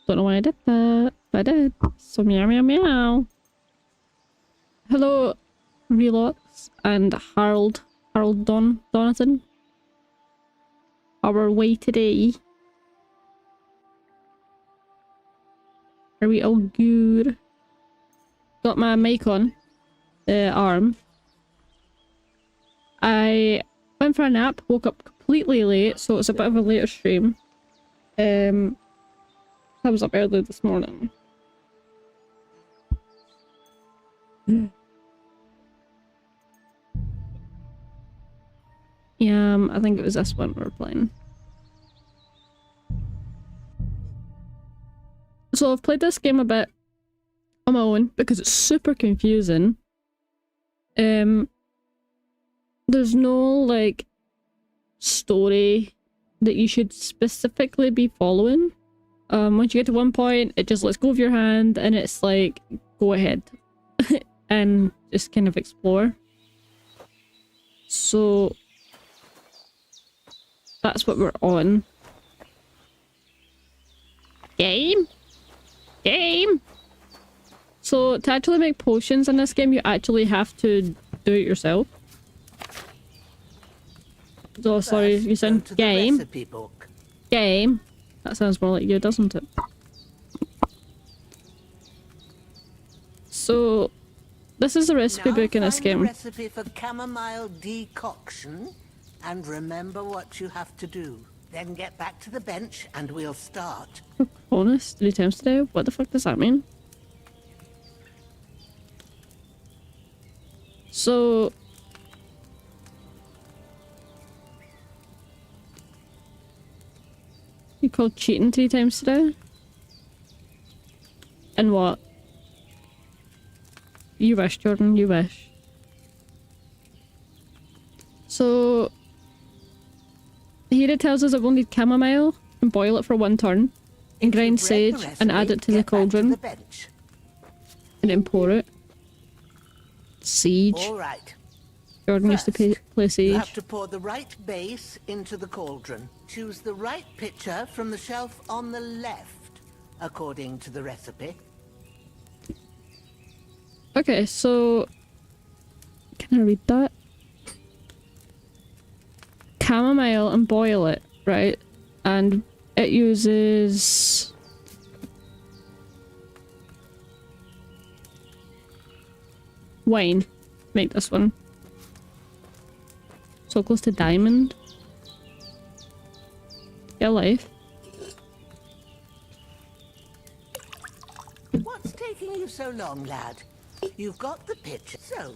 Don't know why I did that, but I did. So meow meow meow. Hello, Relox and Harold Donathan. Our way today. Are we all good? Got my mic on. The arm. I went for a nap, woke up completely late, so it's a bit of a later stream. I was up early this morning. Yeah, I think it was this one we were playing. So I've played this game a bit on my own because it's super confusing. There's no like story that you should specifically be following. Once you get to one point, it just lets go of your hand and it's like, go ahead and just kind of explore. So that's what we're on. Game? So to actually make potions in this game, you actually have to do it yourself. Oh, sorry, you sound game. Game. That sounds more like you, doesn't it? So, this is the recipe book in this game. Recipe for chamomile decoction, and remember what you have to do. Then get back to the bench, and we'll start. Honest, 3 times today? What the fuck does that mean? So... You called cheating 3 times today? And what? You wish, Jordan, you wish. So... Here it tells us that we'll need chamomile and boil it for 1 turn. And grind sage and add it to the cauldron. And then pour it. Siege. All right. Jordan used to play Siege. You have to pour the right base into the cauldron. Choose the right pitcher from the shelf on the left, according to the recipe. Okay, so... Can I read that? Chamomile and boil it, right? And it uses... wine to make this one. So close to diamond. Get a life. What's taking you so long, lad? You've got the pitcher. So,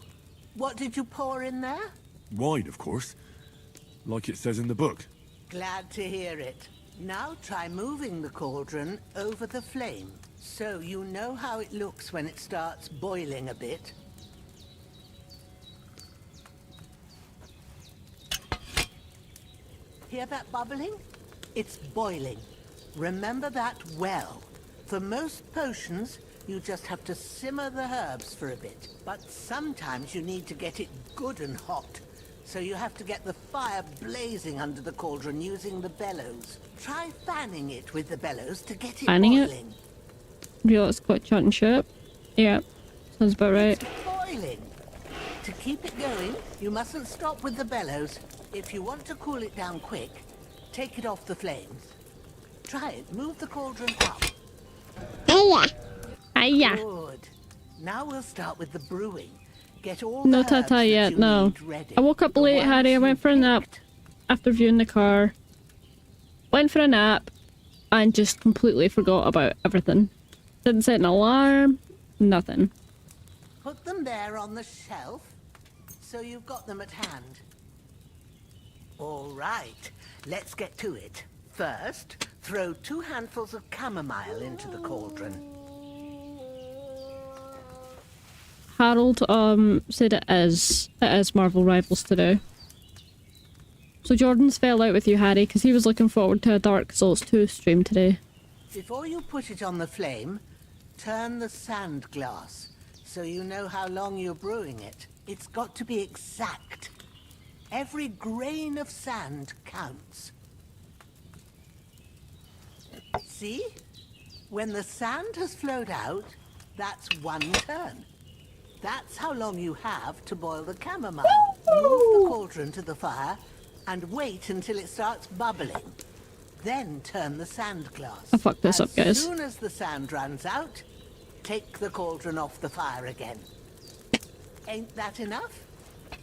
what did you pour in there? Wine, of course. Like it says in the book. Glad to hear it. Now try moving the cauldron over the flame, so you know how it looks when it starts boiling a bit. Hear that bubbling? It's boiling. Remember that well. For most potions, you just have to simmer the herbs for a bit. But sometimes you need to get it good and hot. So you have to get the fire blazing under the cauldron using the bellows. Try fanning it with the bellows to get it Fanning boiling. Real, it's quite chat and shit. Yeah, sounds about right. It's boiling. To keep it going, you mustn't stop with the bellows. If you want to cool it down quick, take it off the flames. Try it. Move the cauldron up. Hiya. Good. Now we'll start with the brewing. Get all No the herbs tata that yet, you no. need ready. I woke up The late, ones Harry. I you went for a nap picked. after viewing the car. Went for a nap and just completely forgot about everything. Didn't set an alarm, nothing. Put them there on the shelf, so you've got them at hand. All right, let's get to it. First, throw 2 handfuls of chamomile into the cauldron. Harold said it is Marvel Rivals today. So Jordan's fell out with you, Harry, because he was looking forward to a Dark Souls 2 stream today. Before you put it on the flame, turn the sand glass, so you know how long you're brewing it. It's got to be exact. Every grain of sand counts. See? When the sand has flowed out, that's 1 turn. That's how long you have to boil the chamomile. Move the cauldron to the fire and wait until it starts bubbling. Then turn the sand glass. I fucked this up, guys. As soon as the sand runs out, take the cauldron off the fire again. Ain't that enough?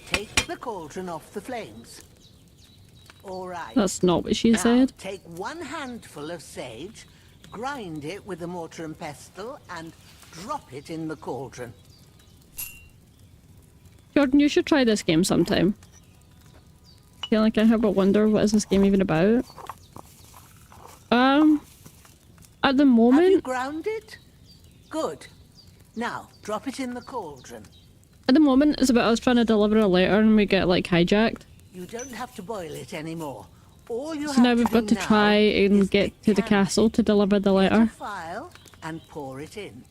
Take the cauldron off the flames. All right. That's not what she Now, said. take 1 handful of sage, grind it with a mortar and pestle, and drop it in the cauldron. Jordan, you should try this game sometime. I feel like I have a wonder, what is this game even about? At the Have you moment, ground it? Good. Now, drop it in the cauldron. at the moment, it's about us trying to deliver a letter and we get, like, hijacked. You don't have to boil it anymore. All you So have now to we've got do to now try and is get to the decant castle to deliver the it. Get a letter. file and pour it in.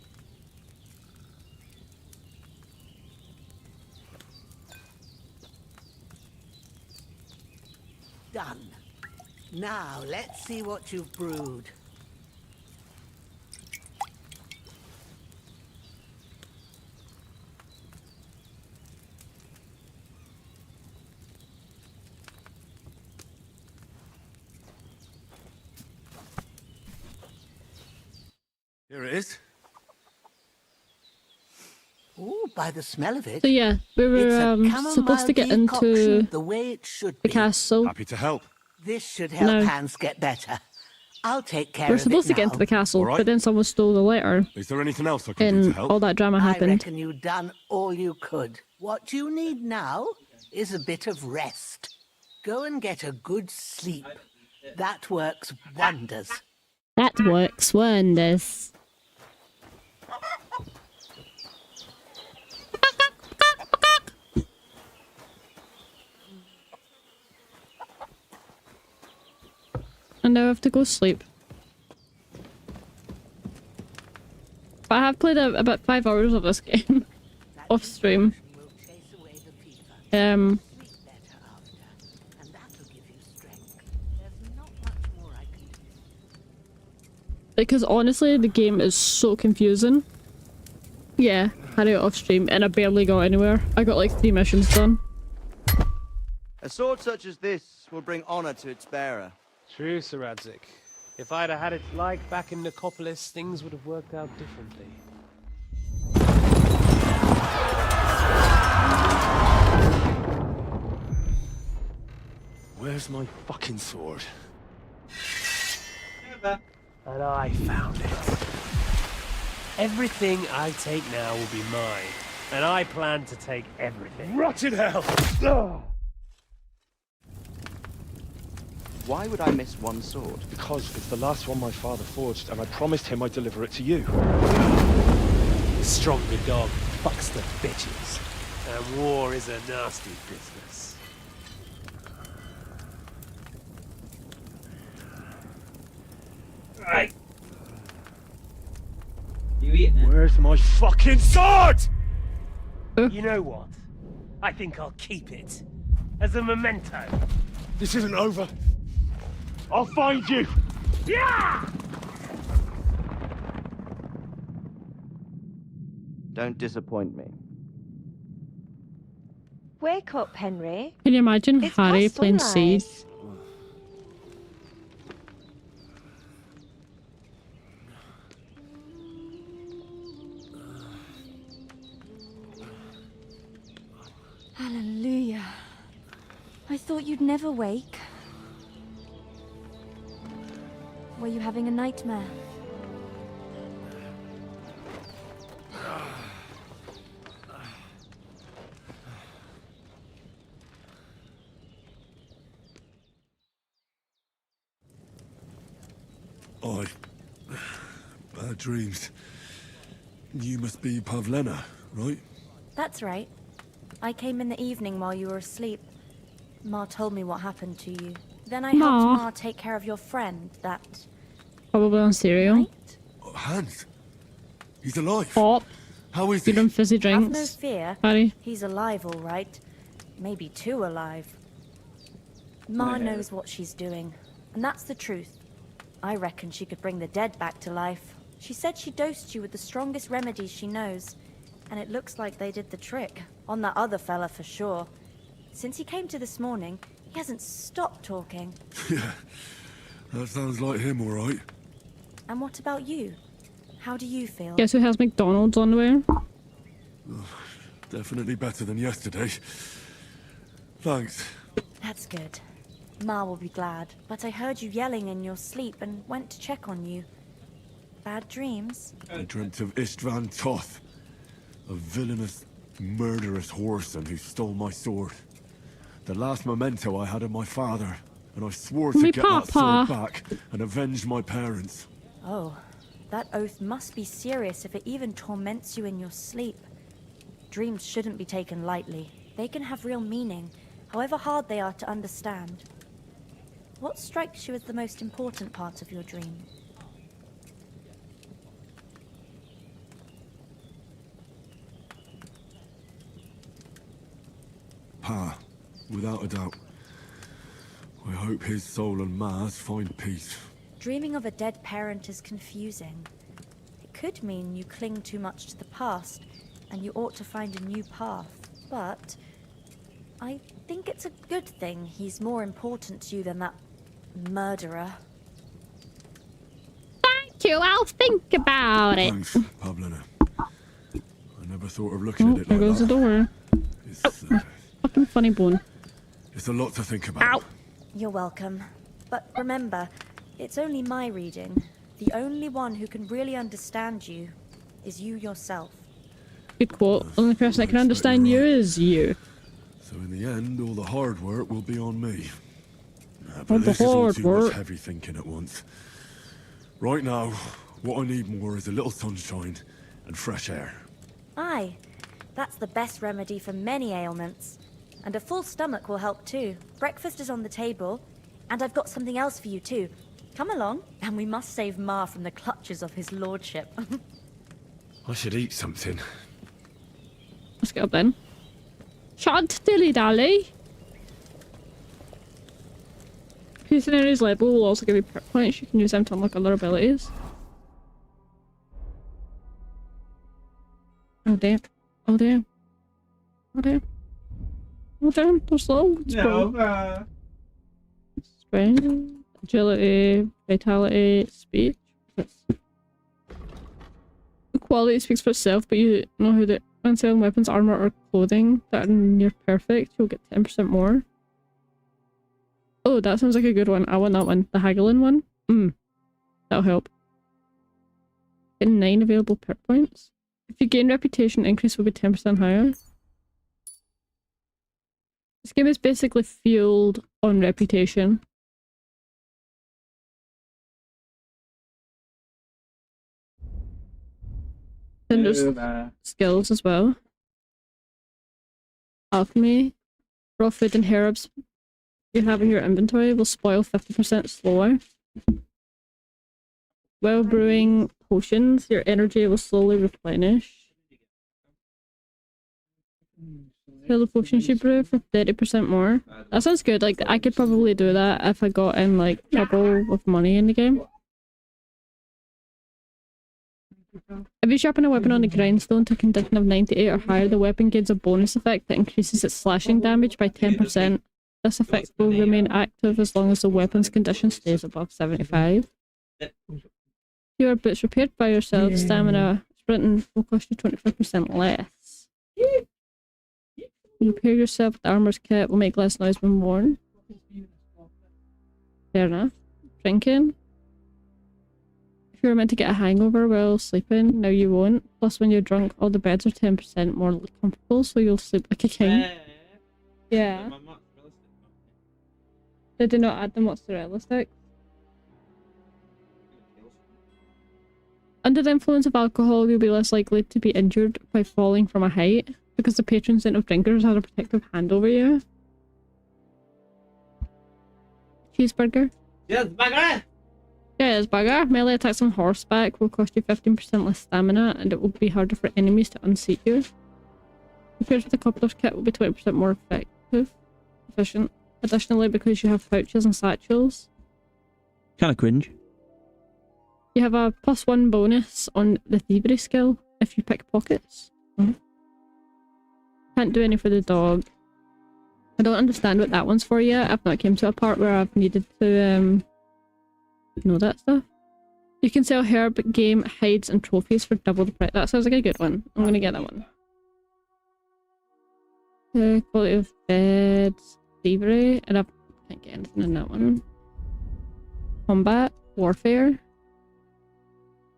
Done. Now, let's see what you've brewed. Here it is. Ooh, by the smell of it, So yeah, we it's a were chamomile supposed to get decoction into the way it should the be. castle. Happy to help. This should help No. Hans get better. I'll take care We're of it supposed to get now. into the castle, All right. but then someone stole the letter Is there anything else I can do to and help? all that drama I happened. reckon you've done all you could. What you need now is a bit of rest. Go and get a good sleep. That works wonders. That works wonders. And now I have to go sleep. But I have played about 5 hours of this game off stream. Will chase away the fever. Um, Sleep better after, and that'll give you strength. There's not much more I can do. because honestly, the game is so confusing. Yeah, had it off stream and I barely got anywhere. I got like 3 missions done. A sword such as this will bring honor to its bearer. True, Sir Radzik. If I'd have had it like back in Nicopolis, things would have worked out differently. Where's my fucking sword? And I found it. Everything I take now will be mine. And I plan to take everything. Rotted hell! Why would I miss one sword? Because it's the last one my father forged, and I promised him I'd deliver it to you. The stronger dog fucks the bitches. And war is a nasty business. Right. Where's my fucking sword? You know what? I think I'll keep it. As a memento. This isn't over. I'll find you! Yeah! Don't disappoint me. Wake up, Henry. Can you imagine It's Harry past playing sunrise. Siege? Hallelujah. I thought you'd never wake. Were you having a nightmare? Bad dreams. You must be Pavlena, right? That's right. I came in the evening while you were asleep. Ma told me what happened to you. Then I helped Ma. Ma take care of your friend, that Probably on cereal. night. Oh, Hans. He's alive. Pop. How is Give he? him fizzy Have no drinks. fear. Harry. He's alive, all right. Maybe too alive. Ma knows what she's doing, and that's the truth. I reckon she could bring the dead back to life. She said she dosed you with the strongest remedies she knows, and it looks like they did the trick. On that other fella for sure. Since he came to this morning, he hasn't stopped talking. Yeah, that sounds like him, all right. And what about you? How do you feel? Guess who has McDonald's underwear? Definitely better than yesterday. Thanks. That's good. Ma will be glad, but I heard you yelling in your sleep and went to check on you. Bad dreams? I dreamt of Istvan Toth, a villainous, murderous whoreson who stole my sword. The last memento I had of my father, and I swore to Me get that papa. sword back and avenge my parents. Oh, that oath must be serious if it even torments you in your sleep. Dreams shouldn't be taken lightly. They can have real meaning, however hard they are to understand. What strikes you as the most important part of your dream? Pa, without a doubt. I hope his soul and Ma's find peace. Dreaming of a dead parent is confusing. It could mean you cling too much to the past, and you ought to find a new path. But I think it's a good thing he's more important to you than that murderer. Thank you, I'll think about it. Thanks, Pavlina. I never thought of looking Oh, at it there like goes the that. door. It's, Fucking funny bone. it's a lot to think about. Ow! You're welcome. But remember, it's only my reading. The only one who can really understand you is you yourself. Good quote. Only person that can understand you is you. So in the end, all the hard work will be on me. All But the this is all hard too work. much heavy thinking at once. Right now, what I need more is a little sunshine and fresh air. Aye, that's the best remedy for many ailments. And a full stomach will help too. Breakfast is on the table, and I've got something else for you too. Come along, and we must save Ma from the clutches of his lordship. I should eat something. Let's get up then. Shut dilly dally. Using areas label will also give you perk points. You can use them to unlock other abilities. Oh damn. Oh damn. Oh damn. Oh damn. There's loads, bro. Strength, agility, vitality, speech. The quality speaks for itself, but you know who the when selling weapons, armor, or clothing that are near perfect, you'll get 10% more. Oh, that sounds like a good one. I want that one. The haggling one. That'll help. Get 9 available perk points. If you gain reputation, increase will be 10% higher. This game is basically fueled on reputation. And there's skills as well. Alchemy. Raw food and herbs you have in your inventory will spoil 50% slower. While brewing potions, your energy will slowly replenish. Fill the potions you brew for 30% more. That sounds good. Like, I could probably do that if I got in, like, trouble with money in the game. If you sharpen a weapon on the grindstone to a condition of 98 or higher, the weapon gains a bonus effect that increases its slashing damage by 10%. This effect will remain active as long as the weapon's condition stays above 75. Your boots repaired by yourself, stamina, sprinting will cost you 25% less. You repair yourself with the armor's kit will make less noise when worn. Fair enough. Drinking. If you were meant to get a hangover while sleeping, now you won't. Plus, when you're drunk, all the beds are 10% more comfortable, so you'll sleep like a king. Yeah. They do not add the mozzarella sticks. Under the influence of alcohol, you'll be less likely to be injured by falling from a height, because the patron saint of drinkers has a protective hand over you. Cheeseburger. Cheeseburger! Cheeseburger. Melee attacks on horseback will cost you 15% less stamina, and it will be harder for enemies to unseat you. Repairs with the cobbler's kit will be 20% more efficient. Additionally, because you have pouches and satchels. Kinda cringe. You have a +1 bonus on the thievery skill if you pick pockets. Can't do any for the dog. I don't understand what that one's for yet. I've not came to a part where I've needed to know that stuff. You can sell herb, game, hides, and trophies for double the price. That sounds like a good one. I'm gonna get that one. Quality of beds, thievery, and I can't get anything in that one. Combat, warfare.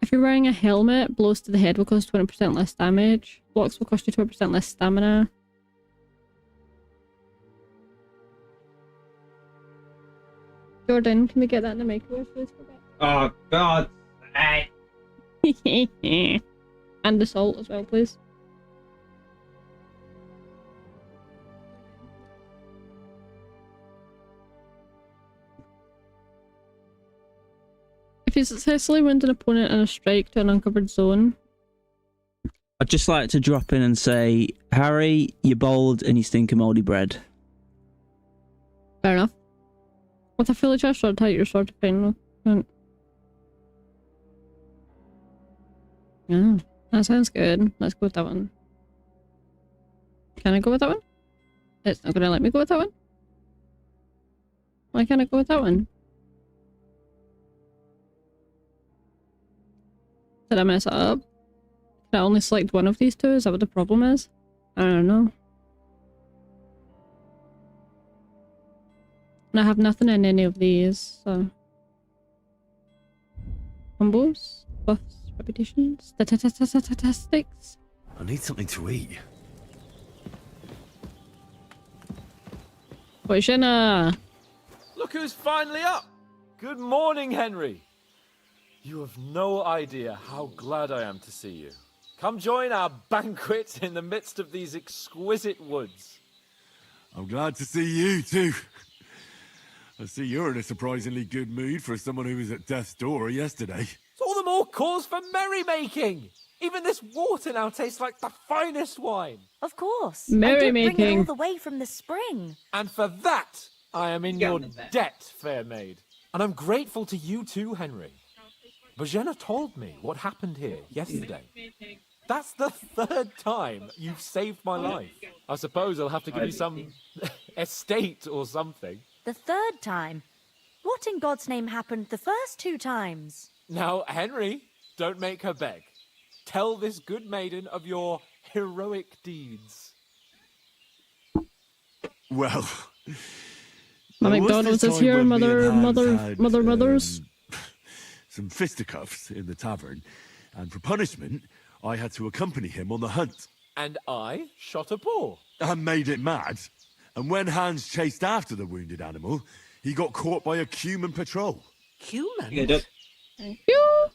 If you're wearing a helmet, blows to the head will cost 20% less damage. Blocks will cost you 20% less stamina. Jordan, can we get that in the microwave, please? Oh, God. And the salt as well, please. If you successfully wound an opponent in a strike to an uncovered zone. I'd just like to drop in and say, Harry, you're bold and you stink of mouldy bread. Fair enough. With a fully charged sword type, your sword to pain. Yeah, that sounds good. Let's go with that one. Can I go with that one? It's not gonna let me go with that one? Why can't I go with that one? Did I mess it up? Can I only select one of these two? Is that what the problem is? I don't know. And I have nothing in any of these, so... Combos? Buffs? Reputations? Statistics? I need something to eat. Poishina! Look who's finally up! Good morning, Henry! You have no idea how glad I am to see you. Come join our banquet in the midst of these exquisite woods. I'm glad to see you too. I see you're in a surprisingly good mood for someone who was at death's door yesterday. It's all the more cause for merrymaking! Even this water now tastes like the finest wine. Of course. Merrymaking. I did bring it all the way from the spring. And for that, I am in your debt, fair maid. And I'm grateful to you too, Henry. Bojena told me what happened here yesterday. That's the third time you've saved my life. I suppose I'll have to give you some estate or something. The third time? What in God's name happened the first 2 times? Now, Henry, don't make her beg. Tell this good maiden of your heroic deeds. Well... My there was McDonald's this is time here, when me and mother, Hans had, mothers. some fisticuffs in the tavern, and for punishment, I had to accompany him on the hunt. And I shot a boar. And made it mad. And when Hans chased after the wounded animal, he got caught by a human patrol. Humans? Thank you.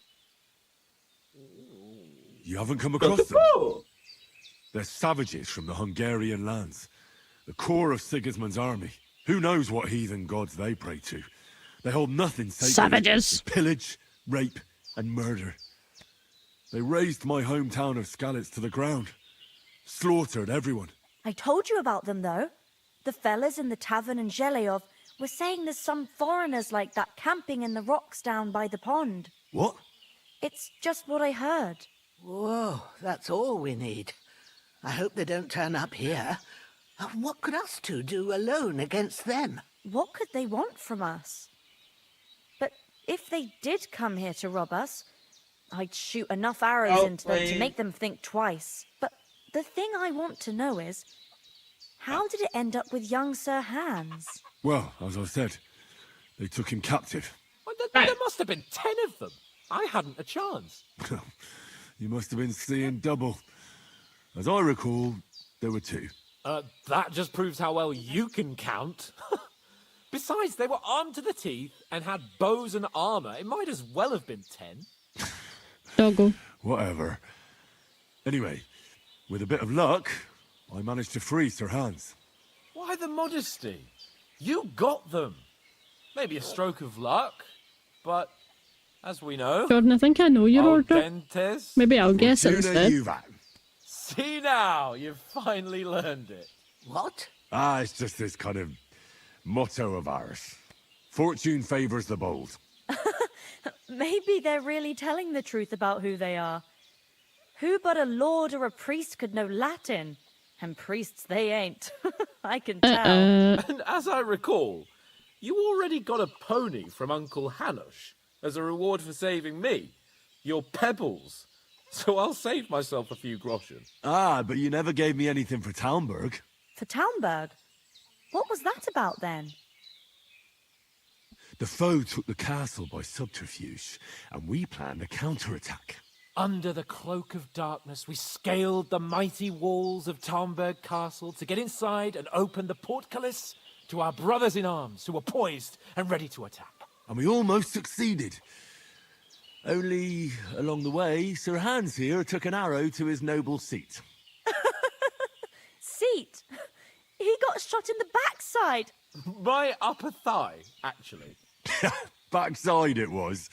You haven't come across them? They're savages from the Hungarian lands. The core of Sigismund's army. Who knows what heathen gods they pray to? They hold nothing sacred. Savages! They pillage, rape, and murder. They razed my hometown of Skalitz to the ground. Slaughtered everyone. I told you about them, though. The fellas in the tavern in Zheleyov were saying there's some foreigners like that camping in the rocks down by the pond. What? It's just what I heard. Whoa, that's all we need. I hope they don't turn up here. What could us two do alone against them? What could they want from us? But if they did come here to rob us, I'd shoot enough arrows into them to make them think twice. But the thing I want to know is, how did it end up with young Sir Hans? Well, as I said, they took him captive. Well, there must have been 10 of them. I hadn't a chance. You must have been seeing double. As I recall, there were 2. That just proves how well you can count. Besides, they were armed to the teeth and had bows and armor. It might as well have been 10. Doggo. Whatever. Anyway, with a bit of luck, I managed to free Sir Hans. Why the modesty? You got them. Maybe a stroke of luck, but as we know... Jordan, I think I know your order. Augentes. Maybe I'll guess it Fortuna instead. Juvat. See now, you've finally learned it. What? It's just this kind of motto of ours. Fortune favors the bold. Maybe they're really telling the truth about who they are. Who but a lord or a priest could know Latin? And priests they ain't. I can tell. And as I recall, you already got a pony from Uncle Hanush as a reward for saving me. Your pebbles. So I'll save myself a few groschen. Ah, but you never gave me anything for Talmberg. For Talmberg? What was that about then? The foe took the castle by subterfuge, and we planned a counterattack. Under the cloak of darkness, we scaled the mighty walls of Talmberg Castle to get inside and open the portcullis to our brothers in arms who were poised and ready to attack. And we almost succeeded. Only, along the way, Sir Hans here took an arrow to his noble seat. Seat? He got shot in the backside. My upper thigh, actually. Backside it was.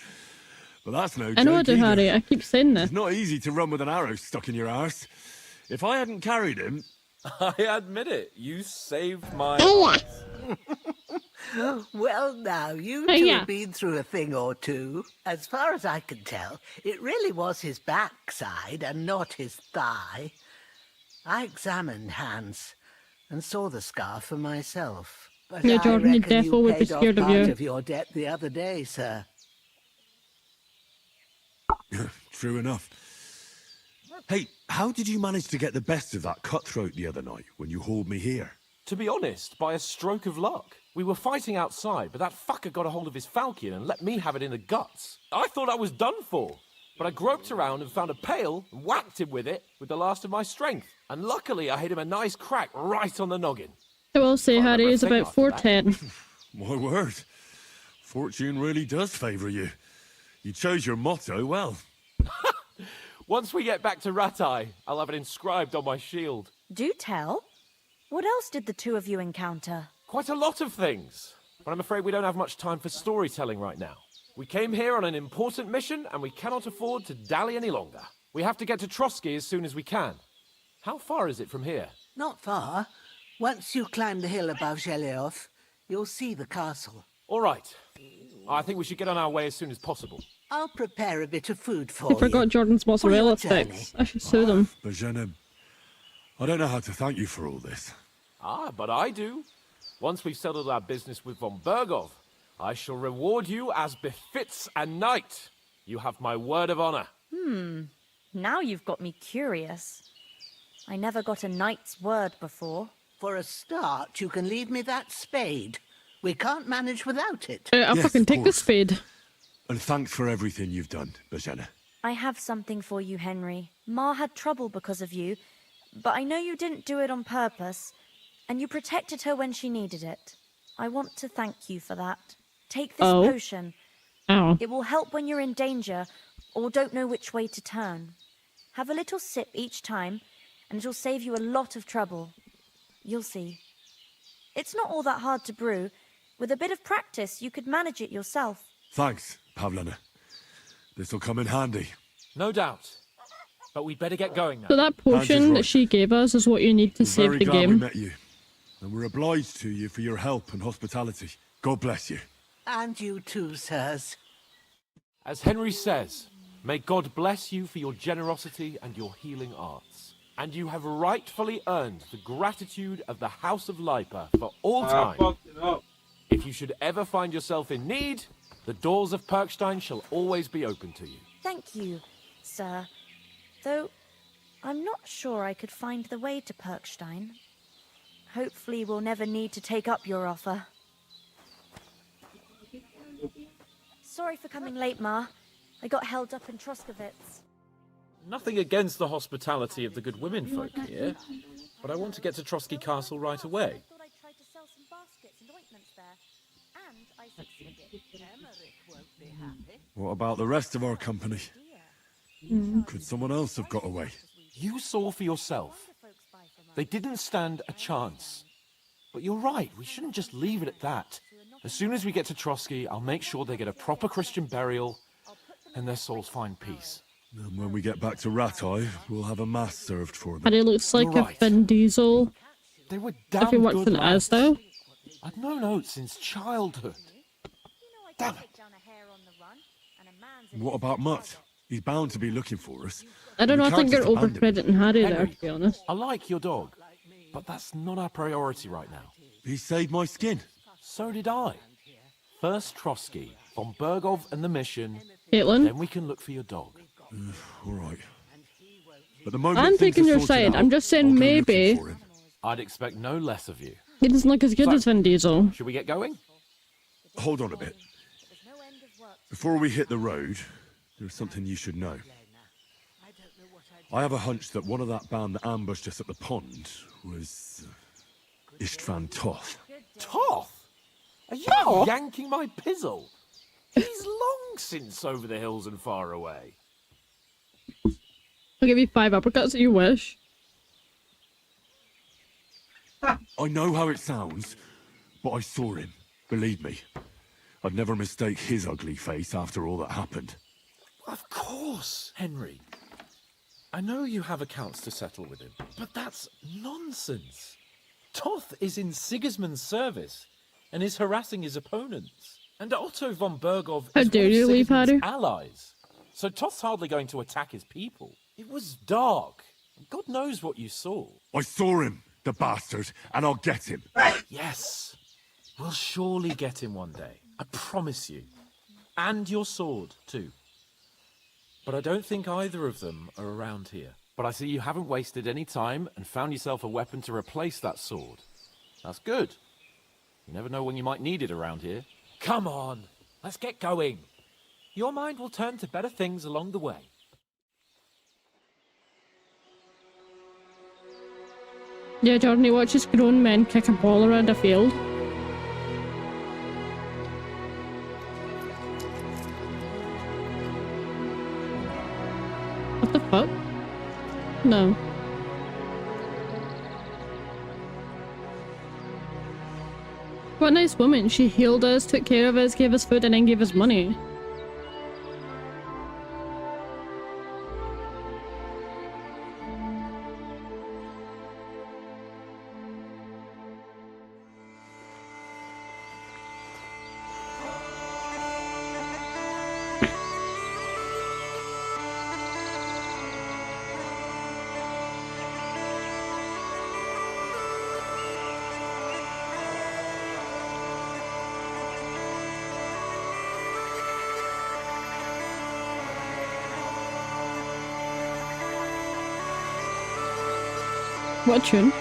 But that's no joke I know I do, either. Harry. I keep saying this. It's not easy to run with an arrow stuck in your arse. If I hadn't carried him... I admit it, you saved my Oh, Well, now, you Oh, two yeah. have been through a thing or two. As far as I can tell, it really was his backside and not his thigh. I examined Hans and saw the scar for myself. But Yeah, I Jordan, you reckon defo would be paid off scared of part you. of your debt the other day, sir. True enough. Hey, how did you manage to get the best of that cutthroat the other night when you hauled me here? To be honest, by a stroke of luck. We were fighting outside, but that fucker got a hold of his falcon and let me have it in the guts. I thought I was done for, but I groped around and found a pail and whacked him with it with the last of my strength. And luckily, I hit him a nice crack right on the noggin. I will say, Can't Harry remember is a thing about after that. 4'10". My word. Fortune really does favour you. You chose your motto well. Once we get back to Ratai, I'll have it inscribed on my shield. Do tell. What else did the two of you encounter? Quite a lot of things, but I'm afraid we don't have much time for storytelling right now. We came here on an important mission, and we cannot afford to dally any longer. We have to get to Trotsky as soon as we can. How far is it from here? Not far. Once you climb the hill above Zhelioth, you'll see the castle. All right. I think we should get on our way as soon as possible. I'll prepare a bit of food for I you. forgot Jordan's mozzarella journey. sticks. I should sue them. But Jeanne, I don't know how to thank you for all this. Ah, but I do. Once we've settled our business with von Bergov, I shall reward you as befits a knight. You have my word of honor. Now you've got me curious. I never got a knight's word before. For a start, you can leave me that spade. We can't manage without it. I'll Yes, fucking of take the course. spade. And thanks for everything you've done, Bajana. I have something for you, Henry. Ma had trouble because of you, but I know you didn't do it on purpose, and you protected her when she needed it. I want to thank you for that. Take this Oh. potion. Ow. It will help when you're in danger or don't know which way to turn. Have a little sip each time, and it'll save you a lot of trouble. You'll see. It's not all that hard to brew. With a bit of practice, you could manage it yourself. Thanks, Pavlana. This'll come in handy. No doubt. But we'd better get going now. So that potion right. that she gave us is what you need to We're save very the glad we game. met you. And we're obliged to you for your help and hospitality. God bless you. And you too, sirs. As Henry says, may God bless you for your generosity and your healing arts. And you have rightfully earned the gratitude of the House of Lipa for all time. If you should ever find yourself in need, the doors of Perkstein shall always be open to you. Thank you, sir. Though, I'm not sure I could find the way to Perkstein. Hopefully we'll never need to take up your offer. Sorry for coming late, Ma. I got held up in Troskowitz. Nothing against the hospitality of the good women folk here, but I want to get to Trotsky Castle right away. I thought I'd try to sell some baskets and ointments there. And I succeeded. Emmerich won't be happy. What about the rest of our company? Could someone else have got away? You saw for yourself. They didn't stand a chance. But you're right, we shouldn't just leave it at that. As soon as we get to Trotsky, I'll make sure they get a proper Christian burial and their souls find peace. And when we get back to Ratai, we'll have a mass served for them. And he looks like You're a right. Vin Diesel They were if damn he works good in lads. Asda. I've known oats since childhood. You know I Damn can it. take down a hare on the run. What about Mutt? He's bound to be looking for us. I don't know, We I think can't you're just abandon him. overcrediting Harry there, Henry, to be honest. I like your dog, but that's not our priority right now. He saved my skin. So did I. First Trotsky, von Bergov and the mission, Caitlin, then we can look for your dog. All right. At the moment, I'm things taking are your sorted side. out, I'm just saying I'll go maybe. looking for him. I'd expect no less of you. He doesn't look as good So- as Vin Diesel. Should we get going? Hold on a bit. Before we hit the road, there's something you should know. I have a hunch that one of that band that ambushed us at the pond was Istvan Toth. Toth? Are you yanking my pizzle? He's long since over the hills and far away. I'll give you 5 uppercuts if you wish. I know how it sounds, but I saw him. Believe me. I'd never mistake his ugly face after all that happened. Of course, Henry. I know you have accounts to settle with him, but that's nonsense. Toth is in Sigismund's service and is harassing his opponents. And Otto von Bergov How is dare one of you leave Sigismund's Harry? allies. So Toth's hardly going to attack his people. It was dark. God knows what you saw. I saw him, the bastard, and I'll get him. Yes, we'll surely get him one day. I promise you. And your sword, too. But I don't think either of them are around here. But I see you haven't wasted any time and found yourself a weapon to replace that sword. That's good. You never know when you might need it around here. Come on, let's get going. Your mind will turn to better things along the way. Yeah, Jordan, he watches grown men kick a ball around a field. What the fuck? No. What a nice woman. She healed us, took care of us, gave us food, and then gave us money. What tune?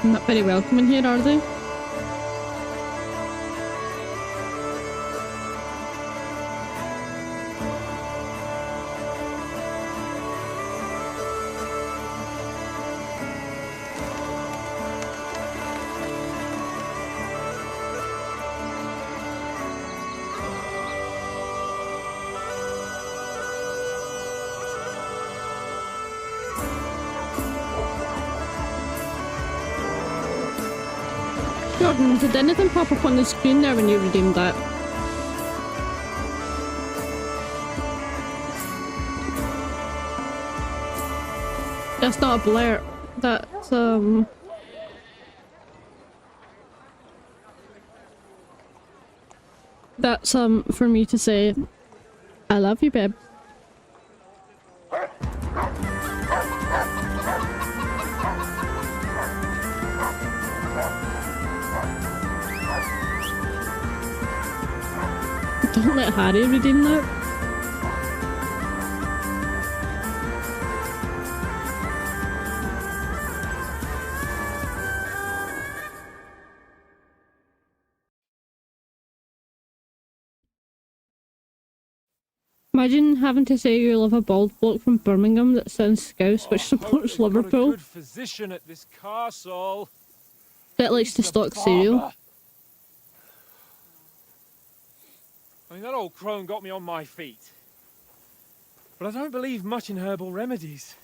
Not very welcoming here, are they? Jordan, did anything pop up on the screen there when you redeemed that? That's not a blur. That's for me to say, I love you, babe. Don't let Harry redeem that. Imagine having to say you love a bald bloke from Birmingham that sounds Scouse which supports Liverpool. Good physician at this castle. That likes to stock cereal. I mean, that old crone got me on my feet. But I don't believe much in herbal remedies.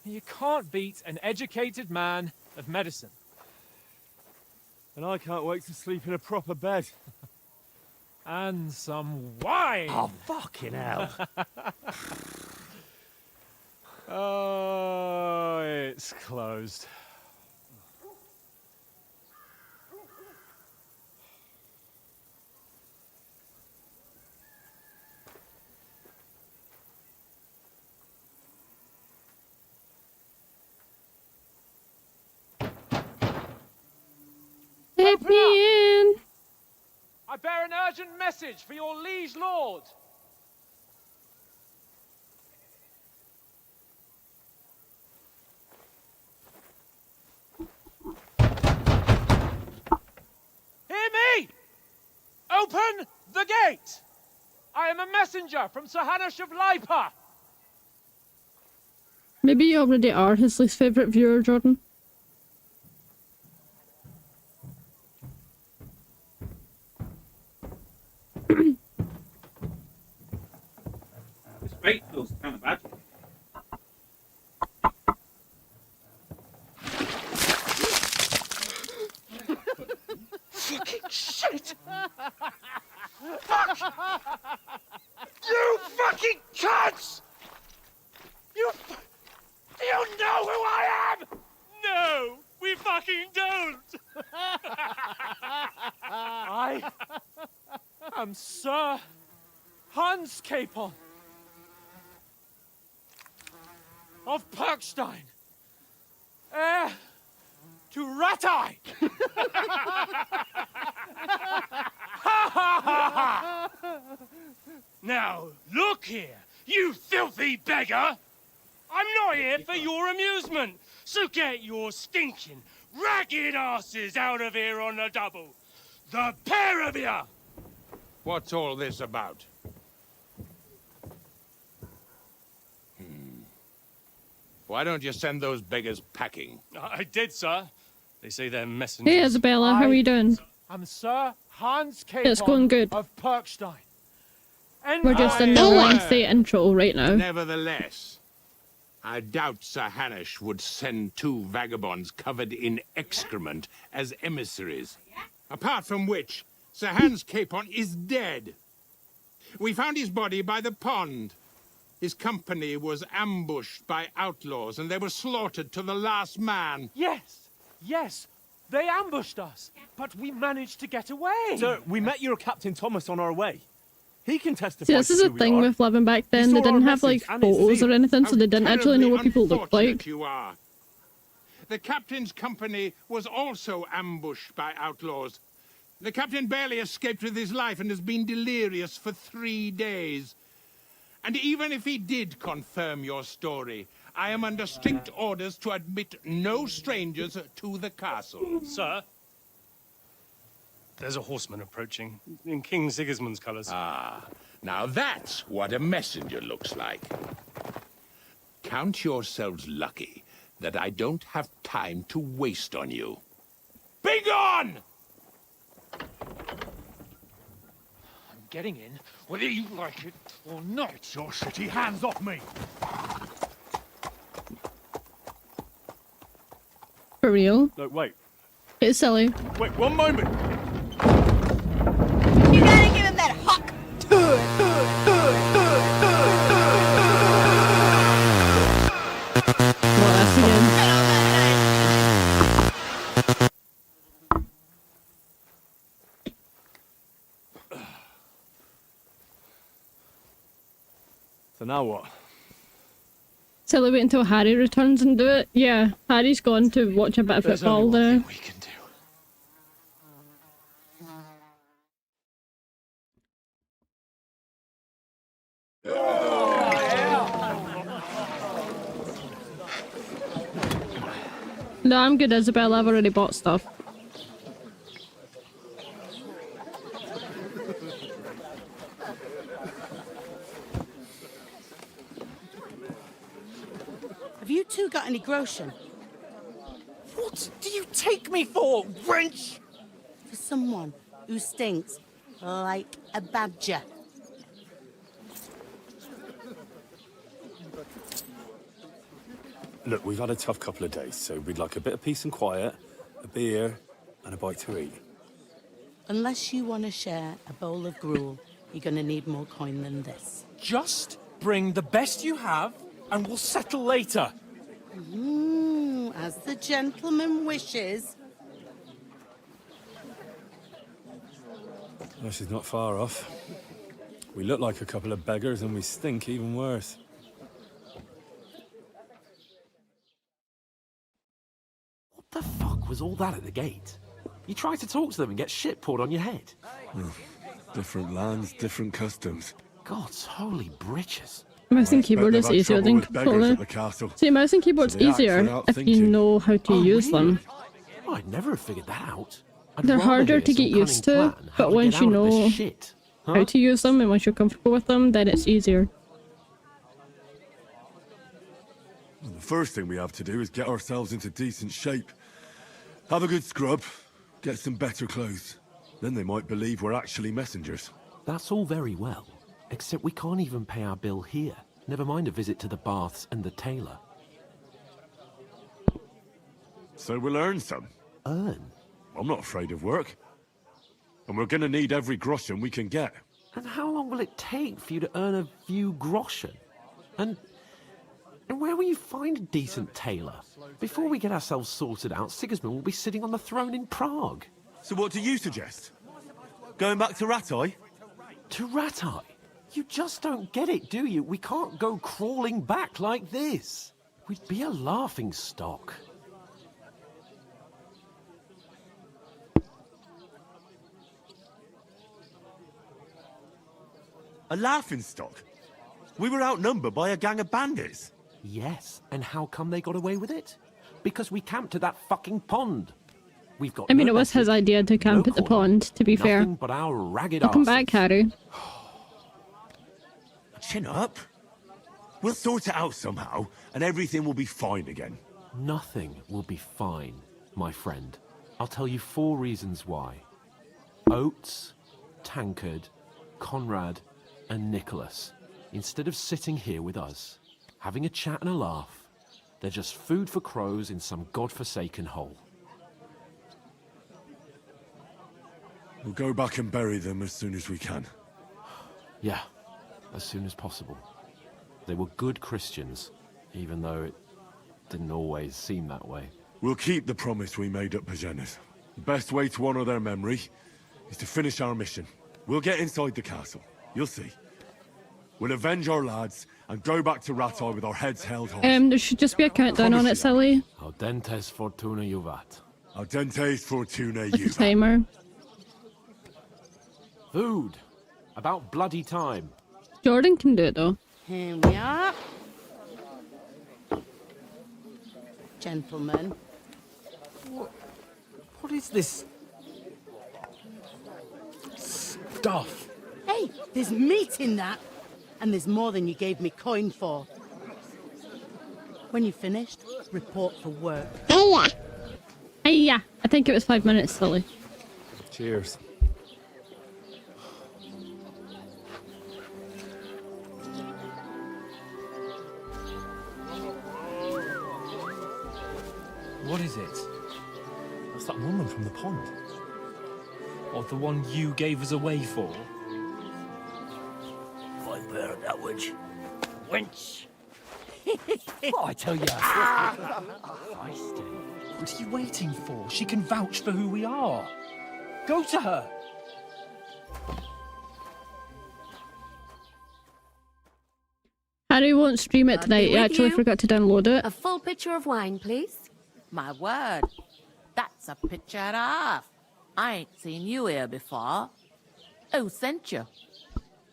You can't beat an educated man of medicine. And I can't wait to sleep in a proper bed. And some wine! Oh, fucking hell. Oh, it's closed. Let me in. I bear an urgent message for your liege lord. Hear me! Open the gate! I am a messenger from Sir Hanush of Lipa. Maybe you already are his least favourite viewer, Jordan. This crate feels kind of bad. Fucking shit! Fuck! You fucking cunts! Do you know who I am? No, we fucking don't! I am Sir Hans Capon of Perkstein, heir to Ratai! Now, look here, you filthy beggar! I'm not here for your amusement, so get your stinking, ragged asses out of here on the double. The pair of you! What's all this about? Why don't you send those beggars packing? I did, sir. They say they're messengers. Hey Isabella, how are you doing? I'm Sir Hans Capon It's going good. of Perkstein. And We're just in the I- lengthy intro right now. Nevertheless, I doubt Sir Hanush would send two vagabonds covered in excrement as emissaries. Apart from which, Sir Hans Capon is dead. We found his body by the pond. His company was ambushed by outlaws, and they were slaughtered to the last man. Yes, they ambushed us, but we managed to get away. Sir, we met your Captain Thomas on our way. He can testify. See, this is to a who we thing are. with living back then. saw They our didn't have message like and it's photos or sealed. anything, so How they didn't actually know what terribly people looked unfortunate like. You are. The captain's company was also ambushed by outlaws. The captain barely escaped with his life and has been delirious for 3 days. And even if he did confirm your story, I am under strict orders to admit no strangers to the castle. Sir? There's a horseman approaching, in King Sigismund's colours. Now that's what a messenger looks like. Count yourselves lucky that I don't have time to waste on you. Be gone! I'm getting in, whether you like it or not. Your shitty hands off me! For real? No, wait. It's silly. Wait, one moment! You gotta give him that huck. Well, that's again. So now what? Silly wait until Harry returns and do it. Yeah, Harry's gone to watch a bit of There's football only one now. thing we can do. No, I'm good, Isabella. I've already bought stuff. Have you two got any groschen? What do you take me for, wench? For someone who stinks like a badger. Look, we've had a tough couple of days, so we'd like a bit of peace and quiet, a beer, and a bite to eat. Unless you want to share a bowl of gruel, you're going to need more coin than this. Just bring the best you have, and we'll settle later. As the gentleman wishes. Well, she's not far off. We look like a couple of beggars, and we stink even worse. What the fuck was all that at the gate? You tried to talk to them and get shit poured on your head. Different lands, different customs. God's holy britches. Mouse and keyboard is easier than controller. See, mouse and keyboard's easier if you know how to use them. Oh, I'd never have figured that out. They're harder to get used to, but once you know how to use them and once you're comfortable with them, then it's easier. The first thing we have to do is get ourselves into decent shape. Have a good scrub, get some better clothes. Then they might believe we're actually messengers. That's all very well, except we can't even pay our bill here. Never mind a visit to the baths and the tailor. So we'll earn some. Earn? I'm not afraid of work. And we're gonna need every groschen we can get. And how long will it take for you to earn a few groschen? And where will you find a decent tailor? Before we get ourselves sorted out, Sigismund will be sitting on the throne in Prague. So what do you suggest? Going back to Ratai? To Ratai? You just don't get it, do you? We can't go crawling back like this. We'd be a laughing stock. A laughing stock? We were outnumbered by a gang of bandits. Yes, and how come they got away with it? Because we camped at that fucking pond. We've got. I mean, it was his idea to camp at the pond, to be fair. But our ragged Welcome back, Harry. Chin up. We'll sort it out somehow, and everything will be fine again. Nothing will be fine, my friend. I'll tell you 4 reasons why. Oates, Tankard, Conrad, and Nicholas, instead of sitting here with us, having a chat and a laugh, they're just food for crows in some godforsaken hole. We'll go back and bury them as soon as we can. Yeah, as soon as possible. They were good Christians, even though it didn't always seem that way. We'll keep the promise we made at Pagenas. The best way to honor their memory is to finish our mission. We'll get inside the castle. You'll see. We'll avenge our lads and go back to Ratai with our heads held high. There should just be a countdown on it, Sally. Audentes fortuna juvat. Audentes fortuna Like a juvat. timer. Food. About bloody time. Jordan can do it though. Here we are. Gentlemen. What is this stuff? Hey, there's meat in that. And there's more than you gave me coin for. When you're finished, report for work. Yeah, I think it was 5 minutes, Silly. Cheers. What is it? That's that woman from the pond. Or the one you gave us away for? I've heard that witch. Wench! Oh, I tell you. What are you waiting for? She can vouch for who we are. Go to her. Harry won't stream it tonight. He actually forgot to download it. A full pitcher of wine, please. My word, that's a picture and a half. I ain't seen you here before. Who sent you?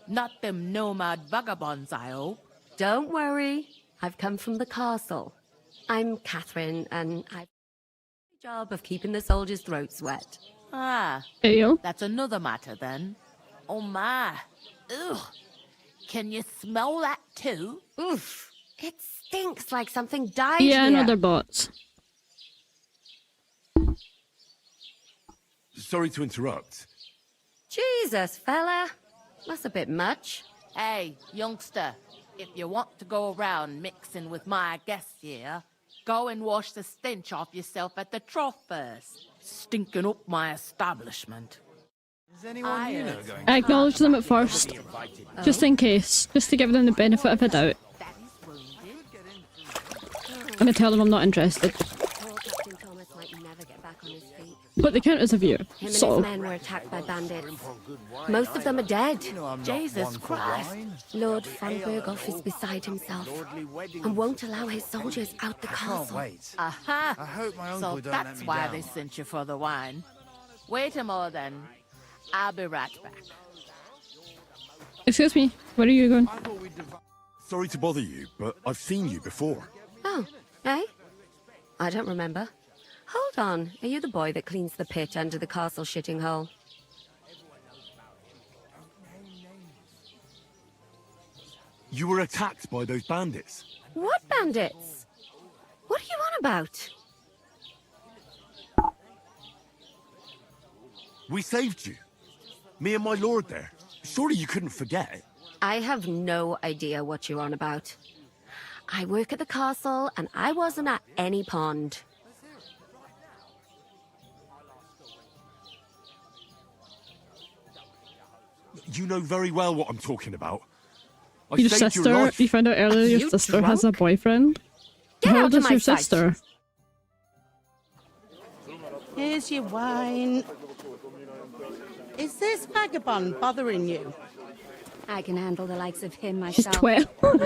Not them nomad vagabonds, I hope. Don't worry. I've come from the castle. I'm Catherine, and I've a job of keeping the soldiers' throats wet. Ah, Ew. That's another matter then. Oh my. Ugh. Can you smell that too? Oof. It stinks like something died Yeah, here. another bots. Sorry to interrupt. Jesus, fella. That's a bit much. Hey, youngster. If you want to go around mixing with my guests here, go and wash the stench off yourself at the trough first. Stinking up my establishment. Is anyone you know going? I acknowledge them at first, just in case, just to give them the benefit of a doubt. I'm gonna tell them I'm not interested. Poor Captain Thomas might never get back on his feet. But they count as a viewer, Him and so. his men were attacked by bandits. Most of them are dead. Jesus Christ. Lord von Berghoff is beside himself and won't allow his soldiers out the castle. Aha! I hope my uncle So don't let that's me why down. they sent you for the wine. Wait a moment then. I'll be right back. Excuse me, where are you going? Sorry to bother you, but I've seen you before. Oh, eh? I don't remember. Hold on, are you the boy that cleans the pit under the castle shitting hole? You were attacked by those bandits. What bandits? What are you on about? We saved you. Me and my lord there. Surely you couldn't forget. I have no idea what you're on about. I work at the castle and I wasn't at any pond. You know very well what I'm talking about. I Your saved sister, your life. you found out earlier your You sister has a drunk? boyfriend. Get How out old of is my your sight. sister? Here's your wine. Is this vagabond bothering you? I can handle the likes of him She's myself. 12. That's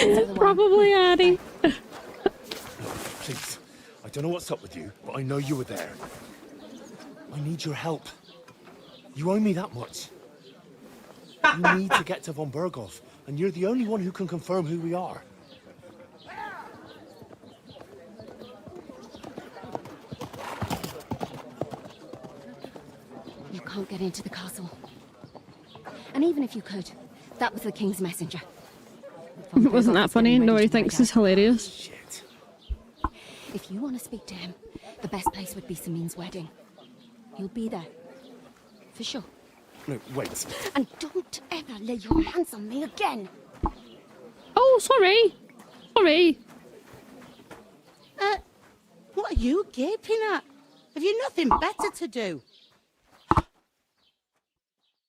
the one. Probably Addie. Please, I don't know what's up with you, but I know you were there. I need your help. You owe me that much. You need to get to von Berghoff, and you're the only one who can confirm who we are. You can't get into the castle. And even if you could, that was the king's messenger. Wasn't that funny? Nobody thinks it's hilarious. Shit. If you want to speak to him, the best place would be Samin's wedding. He'll be there. For sure. No, wait. And don't ever lay your hands on me again. Oh, sorry. Sorry. What are you gaping at? Have you nothing better to do?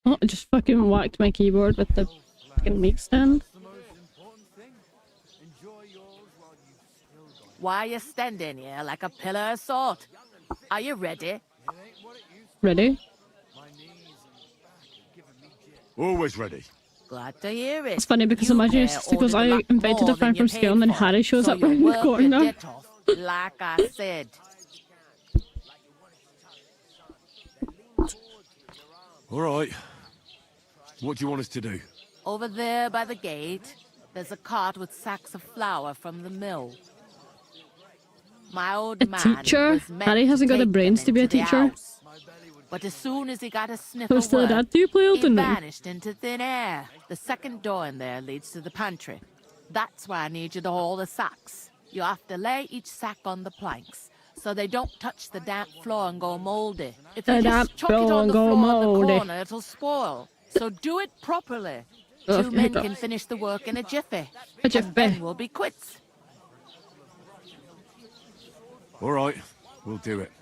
Oh, I just fucking whacked my keyboard with the fucking mic stand. Why are you standing here like a pillar of salt? Are you ready? Ready? Always ready. Glad to hear it. It's funny because You imagine your there sister goes, ordered a I lot invited more a friend than you from Scale and then paid for, Harry shows so up you around the work your corner. debt off, like I said. All right. What do you want us to do? Over there by the gate, there's a cart with sacks of flour from the mill. My old A man teacher? was meant Harry hasn't to got the take brains them to be a into the teacher. house. But as soon as he got a sniff So of still work, dad, do you play he Elden Ring? vanished into thin air. The second door in there leads to the pantry. That's where I need you to haul the sacks. You have to lay each sack on the planks, so they don't touch the damp floor and go moldy. If The you damp just chuck it floor on and the go floor in moldy. the corner, it'll spoil. So do it properly. Oh, Two men hiccup. can finish the work in a jiffy. A jiffy. And then we'll be quits. All right, we'll do it.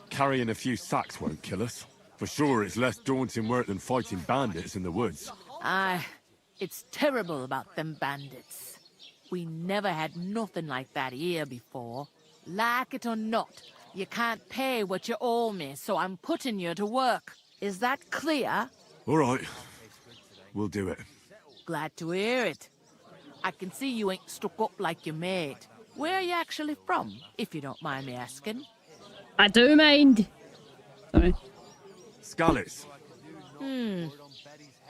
Carrying a few sacks won't kill us. For sure, it's less daunting work than fighting bandits in the woods. Aye, it's terrible about them bandits. We never had nothing like that here before. Like it or not, you can't pay what you owe me, so I'm putting you to work. Is that clear? All right, we'll do it. Glad to hear it. I can see you ain't stuck up like your mate. Where are you actually from, if you don't mind me asking? I do mind. Sorry. Scallis.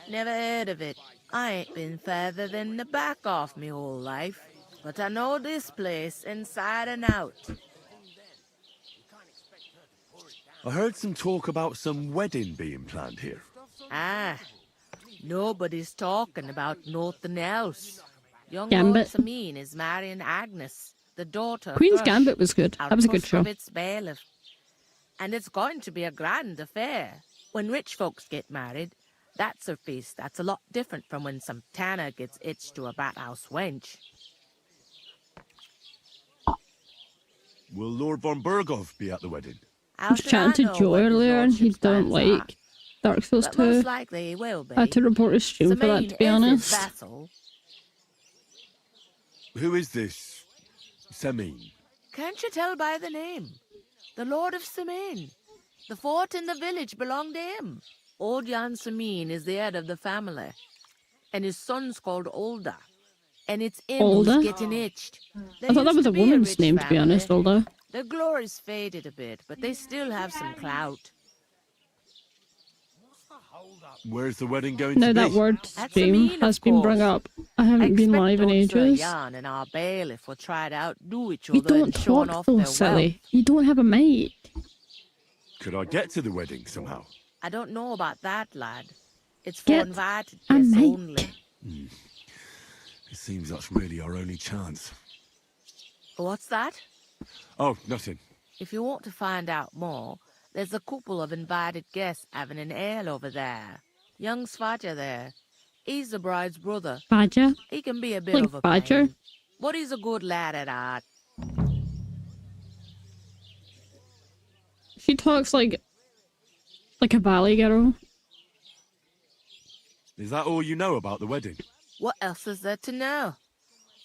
Never heard of it. I ain't been further than the back off me whole life. But I know this place inside and out. I heard some talk about some wedding being planned here. Ah, nobody's talking about nothing else. Young Gambit. Lord Samin is marrying Agnes, the daughter of Queen's Thrush, Gambit was good. our That was a good show. Tuscovitz bailiff. And it's going to be a grand affair. When rich folks get married, That's a feast that's a lot different from when some tanner gets itched to a bathhouse wench. Will Lord von Berghoff be at the wedding? I was chatting to Joe earlier and he don't like Dark Souls 2. Most likely he will be. I had to report his stream for that, to be honest. Vassal. Who is this Semin? Can't you tell by the name? The Lord of Semin. The fort and the village belong to him. Old Jan Semin is the head of the family. And his son's called Olda. And it's him who's getting itched. I thought that was a woman's name, to be honest, Olda. Their glory's faded a bit, but they still have some clout. Where's the wedding going to Now be? that word stream has been brought up. I haven't been live in ages. Jan and our bailiff will try to outdo each You other don't and showing talk off though, their silly. wealth. You don't have a mic. Could I get to the wedding somehow? I don't know about that, lad. It's for Get invited a guests mic. only. It seems that's really our only chance. What's that? Oh, nothing. If you want to find out more, there's a couple of invited guests having an ale over there. Young Svaja there. He's the bride's brother. Badger? He can be a bit Like of a Badger? pain, but he's a good lad at heart. She talks like a valley girl. Is that all you know about the wedding? What else is there to know?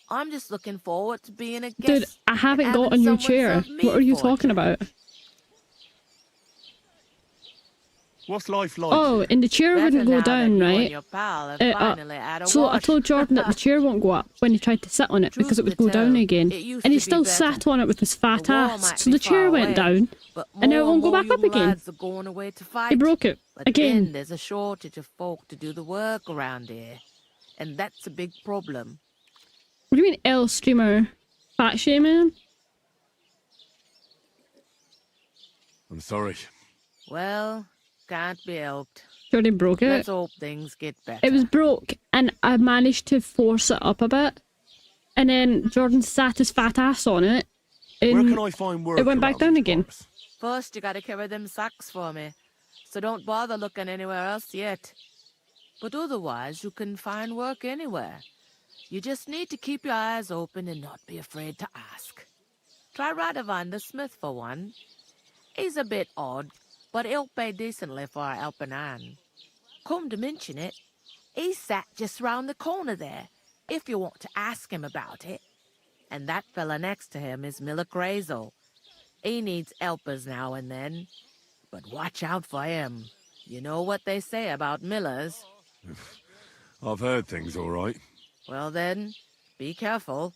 I'm just looking forward to being a guest. Dude, I haven't and got a having new someone chair. serve me What are you for talking it. about? What's life like? Oh, and the chair Better wouldn't go now that down, you and right? your pal have finally had a So I wash. told Jordan that the chair won't go up when he tried to sit on it because it would go down again. And he still sat on it with his fat ass. So the chair went down and now it won't go back up again. Lads are going away to fight. He broke it But again. then there's a shortage of folk to do the work around here. And that's a big problem. What do you mean L streamer? Fat shaming? I'm sorry. Well, can't be helped. Jordan broke it. Let's hope things get better. It was broke and I managed to force it up a bit. And then Jordan sat his fat ass on it. And Where can I find work it went back around down these again. parts? First, you gotta carry them sacks for me. So don't bother looking anywhere else yet. But otherwise, you can find work anywhere. You just need to keep your eyes open and not be afraid to ask. Try Radovan the smith for one. He's a bit odd, but he'll pay decently for a helping hand. Come to mention it, he's sat just round the corner there, if you want to ask him about it. And that fella next to him is Miller Crazel. He needs helpers now and then, but watch out for him. You know what they say about Millers. I've heard things all right. Well then, be careful.